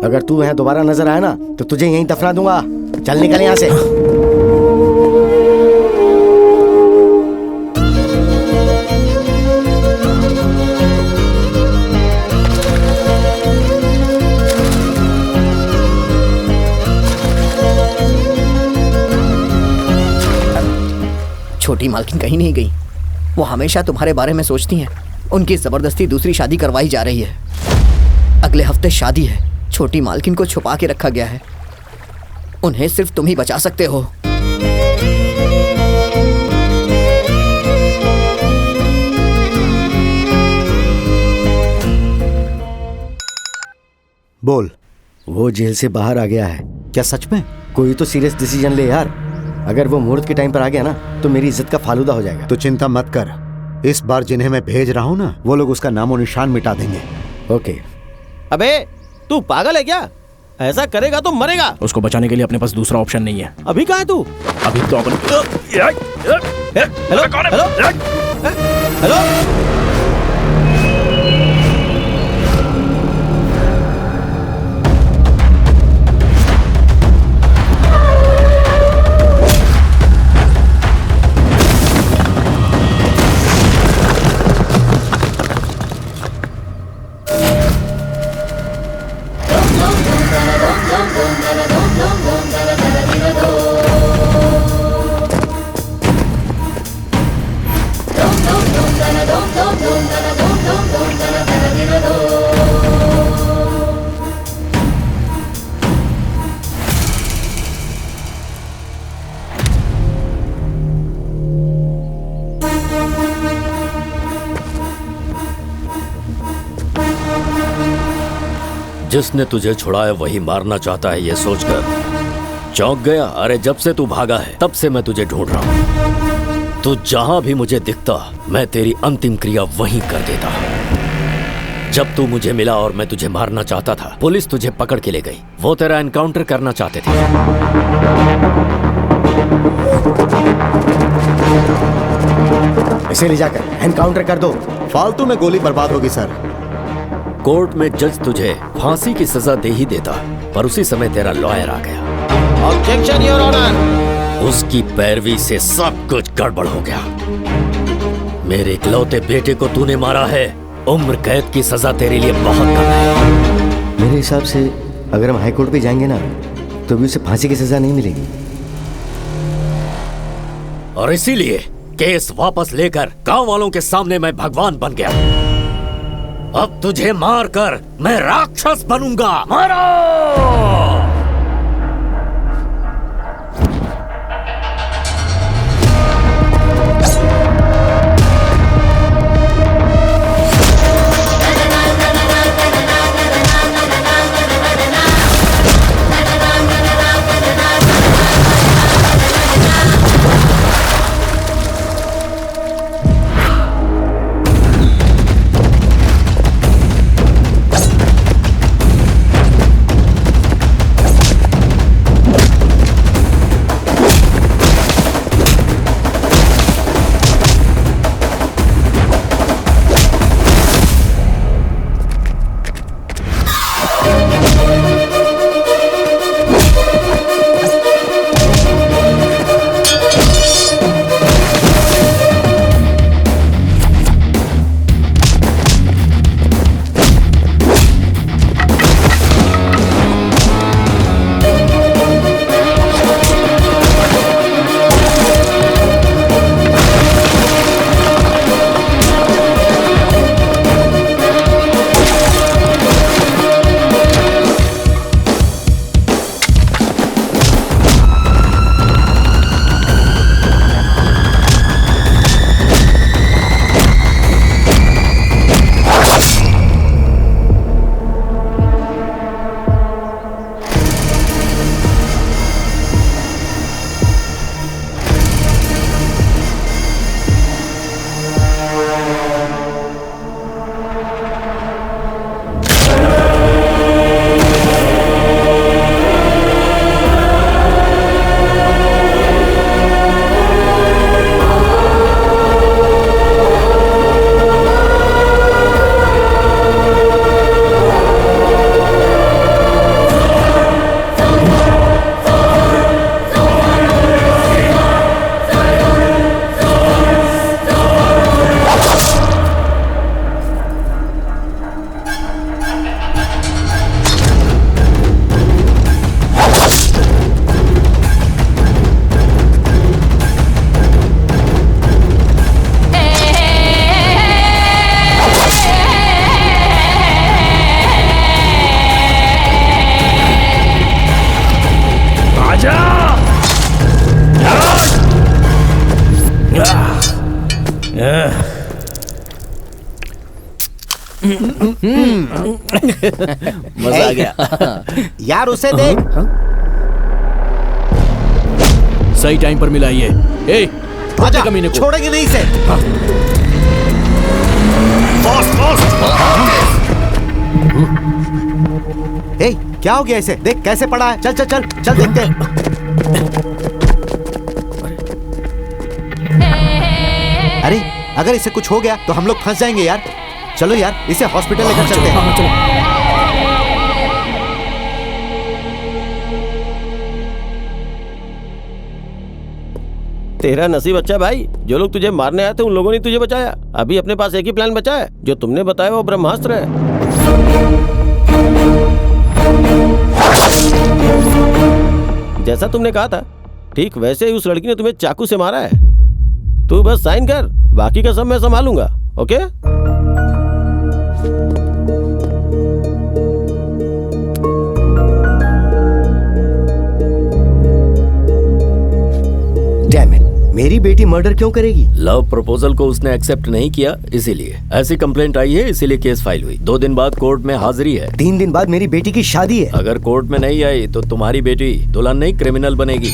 Speaker 11: अगर तू यहाँ दोबारा नजर आया ना तो तुझे यहीं दफना दूंगा। चल निकल यहाँ से।
Speaker 10: छोटी मालकिन कहीं नहीं गई। वो हमेशा तुम्हारे बारे में सोचती हैं। उनकी जबरदस्ती दूसरी शादी करवाई जा रही है। अगले हफ्ते शादी है। छोटी मालकिन को छुपा के रखा गया है। उन्हें सिर्फ तुम ही बचा सकते हो।
Speaker 2: बोल।
Speaker 11: वो जेल से बाहर आ गया है।
Speaker 2: क्या सच में?
Speaker 11: कोई तो सीरियस डिसीजन ले यार। अगर वो मुहूर्त के टाइम पर आ गया ना तो मेरी इज्जत का फालूदा हो जाएगा।
Speaker 2: तो चिंता मत कर, इस बार जिन्हें मैं भेज रहा हूँ ना, वो लोग उसका नामो निशान मिटा देंगे।
Speaker 11: ओके।
Speaker 6: अबे तू पागल है क्या? ऐसा करेगा तो मरेगा।
Speaker 4: उसको बचाने के लिए अपने पास दूसरा ऑप्शन नहीं है।
Speaker 6: अभी कहाँ है तू?
Speaker 4: अभी तो अपन
Speaker 6: हेलो हेलो हेलो।
Speaker 3: जिसने तुझे छुड़ाया वही मारना चाहता है, ये सोचकर चौंक गया। अरे जब से तू भागा है तब से मैं तुझे ढूंढ रहा हूँ। तू जहां भी मुझे दिखता मैं तेरी अंतिम क्रिया वहीं कर देता। जब तू मुझे मिला और मैं तुझे मारना चाहता था, पुलिस तुझे पकड़ के ले गई। वो तेरा एनकाउंटर करना चाहते थे।
Speaker 11: इसे ले जाकर एनकाउंटर कर दो।
Speaker 2: फालतू में गोली बर्बाद होगी सर।
Speaker 3: कोर्ट में जज तुझे फांसी की सजा दे ही देता, पर उसी समय तेरा लॉयर आ गया।
Speaker 6: Objection your honour.
Speaker 3: उसकी पैरवी से सब कुछ गड़बड़ हो गया। मेरे इकलौते बेटे को तूने मारा है। उम्र कैद की सजा तेरे लिए बहुत कम है।
Speaker 11: मेरे हिसाब से अगर हम हाई कोर्ट पे जाएंगे ना तो भी उसे फांसी की सजा नहीं मिलेगी।
Speaker 3: और इसीलिए केस वापस लेकर गांव वालों के सामने मैं भगवान बन गया। अब तुझे मारकर मैं राक्षस बनूंगा। मारो!
Speaker 6: मजा आ गया।
Speaker 11: यार उसे देख।
Speaker 12: सही टाइम पर मिला ये। ए,
Speaker 2: आजा,
Speaker 12: कमीने को
Speaker 2: छोड़ेंगे नहीं इसे। ए, क्या हो गया इसे? देख कैसे पड़ा है। चल चल चल चल देखते हैं। अरे अगर इसे कुछ हो गया तो हम लोग फंस जाएंगे यार। चलो यार इसे हॉस्पिटल लेकर चलते हैं।
Speaker 6: तेरा नसीब अच्छा भाई, जो लोग तुझे मारने आए थे उन लोगों ने तुझे बचाया। अभी अपने पास एक ही प्लान बचा है, जो तुमने बताया वो ब्रह्मास्त्र है। जैसा तुमने कहा था ठीक वैसे ही उस लड़की ने तुम्हें चाकू से मारा है। तू बस साइन कर, बाकी का सब मैं संभालूंगा। ओके?
Speaker 11: डैम इट, मेरी बेटी मर्डर क्यों करेगी?
Speaker 3: लव प्रपोजल को उसने एक्सेप्ट नहीं किया, इसीलिए ऐसी कंप्लेंट आई है, इसीलिए केस फाइल हुई। 2 दिन बाद कोर्ट में हाजिरी है।
Speaker 11: 3 दिन बाद मेरी बेटी की शादी है।
Speaker 3: अगर कोर्ट में नहीं आई तो तुम्हारी बेटी दुल्हन नहीं क्रिमिनल बनेगी।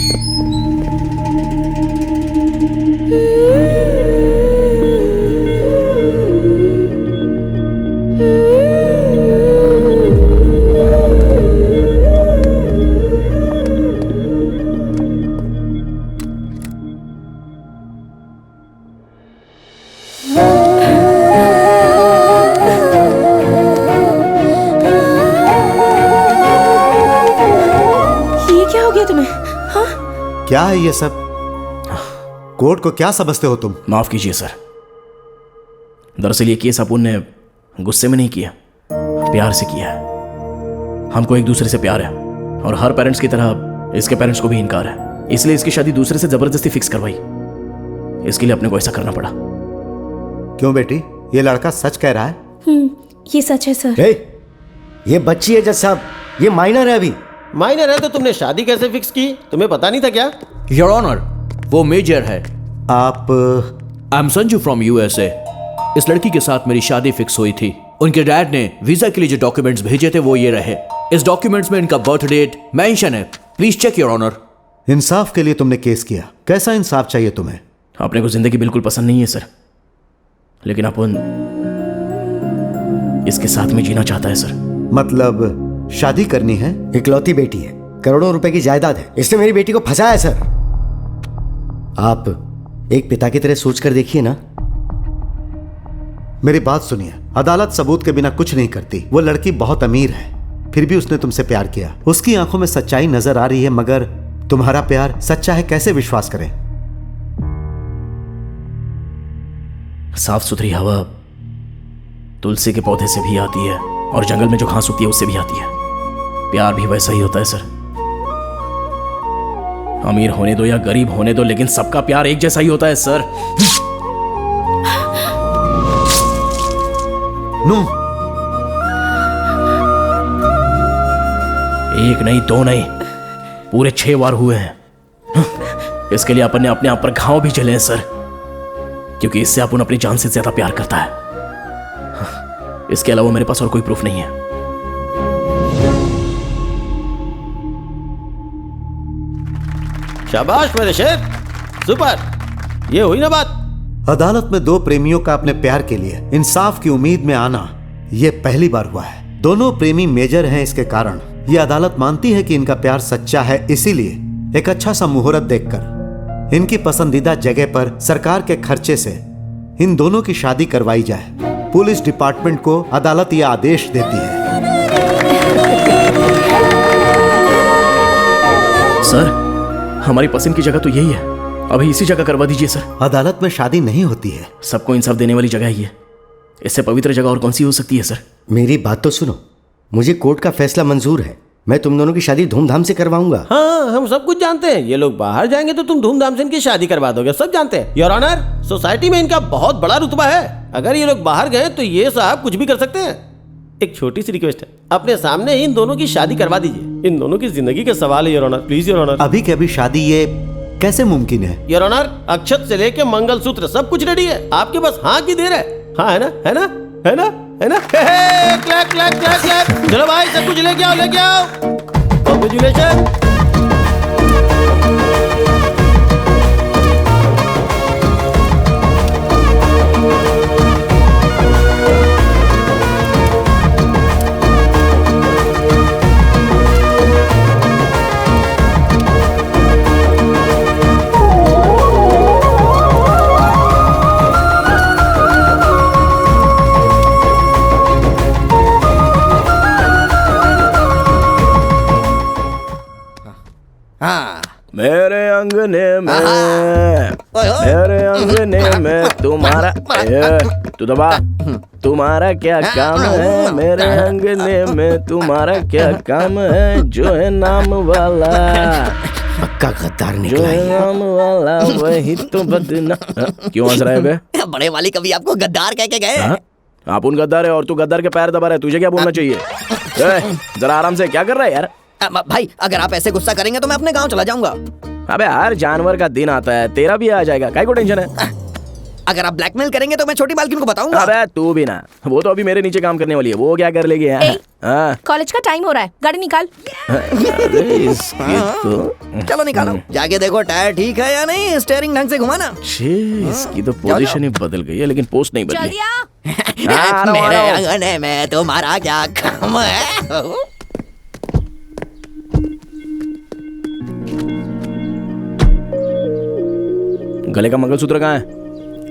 Speaker 2: क्या है ये सब? कोर्ट को क्या समझते हो तुम?
Speaker 4: माफ कीजिए सर, दरअसल ये केस अपुन ने गुस्से में नहीं किया, प्यार से किया है। हमको एक दूसरे से प्यार है और हर पेरेंट्स की तरह इसके पेरेंट्स को भी इनकार है, इसलिए इसकी शादी दूसरे से जबरदस्ती फिक्स करवाई। इसके लिए अपने को ऐसा करना पड़ा।
Speaker 2: क्यों बेटी, ये लड़का सच कह रहा है?
Speaker 8: ये सच है सर।
Speaker 11: ये बच्ची है जज साहब, ये माइनर है अभी।
Speaker 6: माइनर है तो तुमने शादी कैसे फिक्स की? तुम्हें पता नहीं था क्या?
Speaker 12: योर ऑनर, वो मेजर है।
Speaker 2: आप?
Speaker 12: I am Sanju from USA. इस लड़की के साथ मेरी शादी फिक्स हुई थी। उनके डैड ने वीजा के लिए जो डॉक्यूमेंट्स भेजे थे वो ये रहे। इस डॉक्यूमेंट्स में इनका बर्थ डेट मेंशन है। Please check your honour.
Speaker 2: इंसाफ के लिए तुमने केस किया, कैसा इंसाफ चाहिए तुम्हें?
Speaker 4: अपने को जिंदगी बिल्कुल पसंद नहीं है सर, लेकिन अपन इसके साथ में जीना चाहता है सर।
Speaker 2: मतलब शादी करनी है?
Speaker 11: इकलौती बेटी है, करोड़ों रुपए की जायदाद है, इसने मेरी बेटी को फंसाया है सर। आप एक पिता की तरह सोच कर देखिए ना।
Speaker 2: मेरी बात सुनिए, अदालत सबूत के बिना कुछ नहीं करती। वो लड़की बहुत अमीर है, फिर भी उसने तुमसे प्यार किया। उसकी आंखों में सच्चाई नजर आ रही है, मगर तुम्हारा प्यार सच्चा है कैसे विश्वास करें?
Speaker 4: साफ सुथरी हवा तुलसी के पौधे से भी आती है और जंगल में जो घास उगती है उससे भी आती है। प्यार भी वैसा ही होता है सर। अमीर होने दो या गरीब होने दो, लेकिन सबका प्यार एक जैसा ही होता है सर।
Speaker 2: नो,
Speaker 4: एक नहीं, 2 नहीं, पूरे 6 बार हुए हैं। इसके लिए अपन ने अपने आप पर घाव भी झेले हैं सर, क्योंकि इससे अपन अपनी जान से ज्यादा प्यार करता है। इसके अलावा मेरे पास और कोई प्रूफ नहीं है।
Speaker 6: शाबाश मेरे शेर, सुपर। ये हुई ना बात।
Speaker 2: अदालत में 2 प्रेमियों का अपने प्यार के लिए इंसाफ की उम्मीद में आना यह पहली बार हुआ है। दोनों प्रेमी मेजर हैं, इसके कारण यह अदालत मानती है कि इनका प्यार सच्चा है। इसीलिए एक अच्छा सा मुहूर्त देखकर इनकी पसंदीदा जगह पर सरकार के खर्चे से इन दोनों की शादी करवाई जाए। पुलिस डिपार्टमेंट को अदालत यह आदेश देती है।
Speaker 4: सर, हमारी पसंद की जगह तो यही है, अभी इसी जगह करवा दीजिए सर।
Speaker 2: अदालत में शादी नहीं होती है।
Speaker 4: सबको इंसाफ देने वाली जगह ही है, इससे पवित्र जगह और कौन सी हो सकती है सर?
Speaker 11: मेरी बात तो सुनो, मुझे कोर्ट का फैसला मंजूर है। मैं तुम दोनों की शादी धूमधाम से करवाऊंगा।
Speaker 6: हाँ, हम सब कुछ जानते हैं। ये लोग बाहर जाएंगे तो तुम धूमधाम से इनकी शादी करवा दोगे, सब जानते हैं। योर ऑनर, सोसाइटी में इनका बहुत बड़ा रुतबा है। अगर ये लोग बाहर गए तो ये साहब कुछ भी कर सकते हैं। एक छोटी सी रिक्वेस्ट है, अपने सामने ही इन दोनों की शादी करवा दीजिए। इन दोनों की जिंदगी का सवाल है your honour, please your honour.
Speaker 2: अभी के अभी शादी ये कैसे मुमकिन है?
Speaker 6: योर ऑनर, अक्षत से लेके मंगलसूत्र सब कुछ रेडी है, आपके बस हाँ की देर है। हाँ है ना, है ना, है ना? है ना? Clap clap clap clap. चलो भाई सब कुछ लेके आओ। कॉन्ग्रेचुलेशन।
Speaker 10: हाँ
Speaker 6: मेरे अंगने में तुम्हारा तू दबा। तुम्हारा क्या काम है मेरे अंगने में? तुम्हारा क्या काम है? जो है नाम वाला
Speaker 11: पक्का गद्दार
Speaker 6: जो
Speaker 11: निकला
Speaker 6: है
Speaker 11: ये।
Speaker 6: नाम वाला वही तो बदना। क्यों हंस रहा है बे?
Speaker 10: बड़े वाली कभी आपको गद्दार कह के गए?
Speaker 6: हाँ? आप उन गद्दार है और तू गद्दार के पैर दबा रहा है। तुझे क्या बोलना चाहिए? जरा आराम से, क्या कर रहा है यार?
Speaker 10: भाई अगर आप ऐसे गुस्सा करेंगे तो मैं अपने गांव चला जाऊंगा।
Speaker 6: अबे हर जानवर का दिन आता है, तेरा भी आ जाएगा, काहे को टेंशन है?
Speaker 10: अगर आप ब्लैकमेल करेंगे तो मैं छोटी मालकिन को बताऊंगा।
Speaker 6: अबे तू भी ना, वो तो अभी मेरे नीचे काम करने वाली है, वो क्या कर लेगी यार? हाँ।
Speaker 8: कॉलेज का टाइम हो रहा है, गाड़ी निकाल।
Speaker 6: अरे इसकी तो
Speaker 10: चलो निकालो, जाके देखो टायर ठीक है या नहीं, स्टीयरिंग ढंग से घुमाना।
Speaker 6: इसकी तो पोजीशन ही बदल गई है, लेकिन पोस्ट नहीं बदली।
Speaker 8: जल्दी आ।
Speaker 10: मेरे अंगने में तुम्हारा क्या काम है?
Speaker 6: गले का मंगलसूत्र कहाँ है?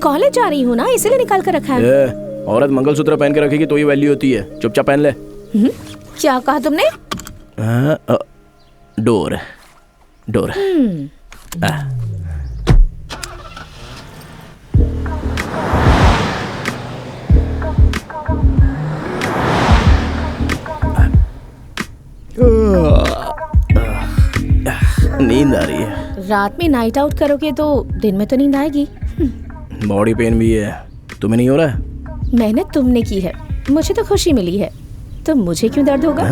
Speaker 8: कॉलेज जा रही हूँ ना, इसीलिए निकाल कर रखा है।
Speaker 6: औरत मंगलसूत्र पहन के रखेगी तो ही वैल्यू होती है, चुपचाप पहन ले।
Speaker 8: क्या कहा तुमने?
Speaker 6: Door door. नींद आ रही है।
Speaker 8: रात में नाइट आउट करोगे तो दिन में तो नींद आएगी।
Speaker 6: बॉडी पेन भी है, तुम्हें नहीं हो रहा है?
Speaker 8: मैंने तुमने की है, मुझे तो खुशी मिली है, तो मुझे क्यों दर्द होगा?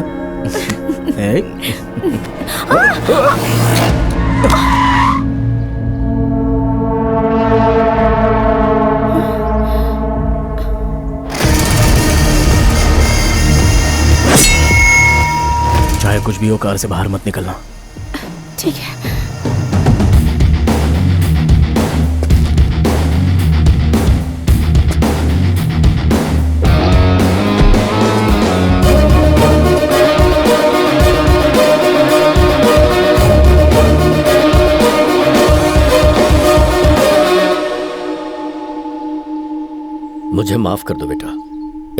Speaker 6: चाहे कुछ भी हो, कार से बाहर मत निकलना।
Speaker 8: ठीक है।
Speaker 3: मुझे माफ कर दो बेटा,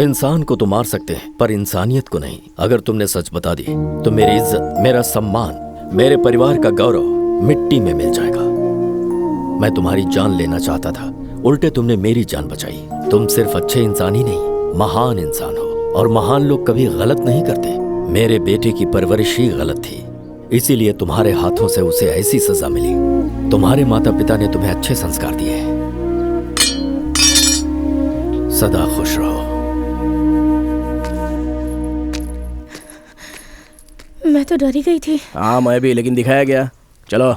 Speaker 3: इंसान को तो मार सकते हैं पर इंसानियत को नहीं। अगर तुमने सच बता दी तो मेरी इज्जत, मेरा सम्मान, मेरे परिवार का गौरव मिट्टी में मिल जाएगा। मैं तुम्हारी जान लेना चाहता था, उल्टे तुमने मेरी जान बचाई। तुम सिर्फ अच्छे इंसान ही नहीं, महान इंसान हो, और महान लोग कभी गलत नहीं करते। मेरे बेटे की परवरिश ही गलत थी, इसीलिए तुम्हारे हाथों से उसे ऐसी सजा मिली। तुम्हारे माता पिता ने तुम्हें अच्छे संस्कार दिए। सदा खुश रहो।
Speaker 8: मैं तो डरी गई थी।
Speaker 6: हाँ मैं भी, लेकिन दिखाया गया। चलो।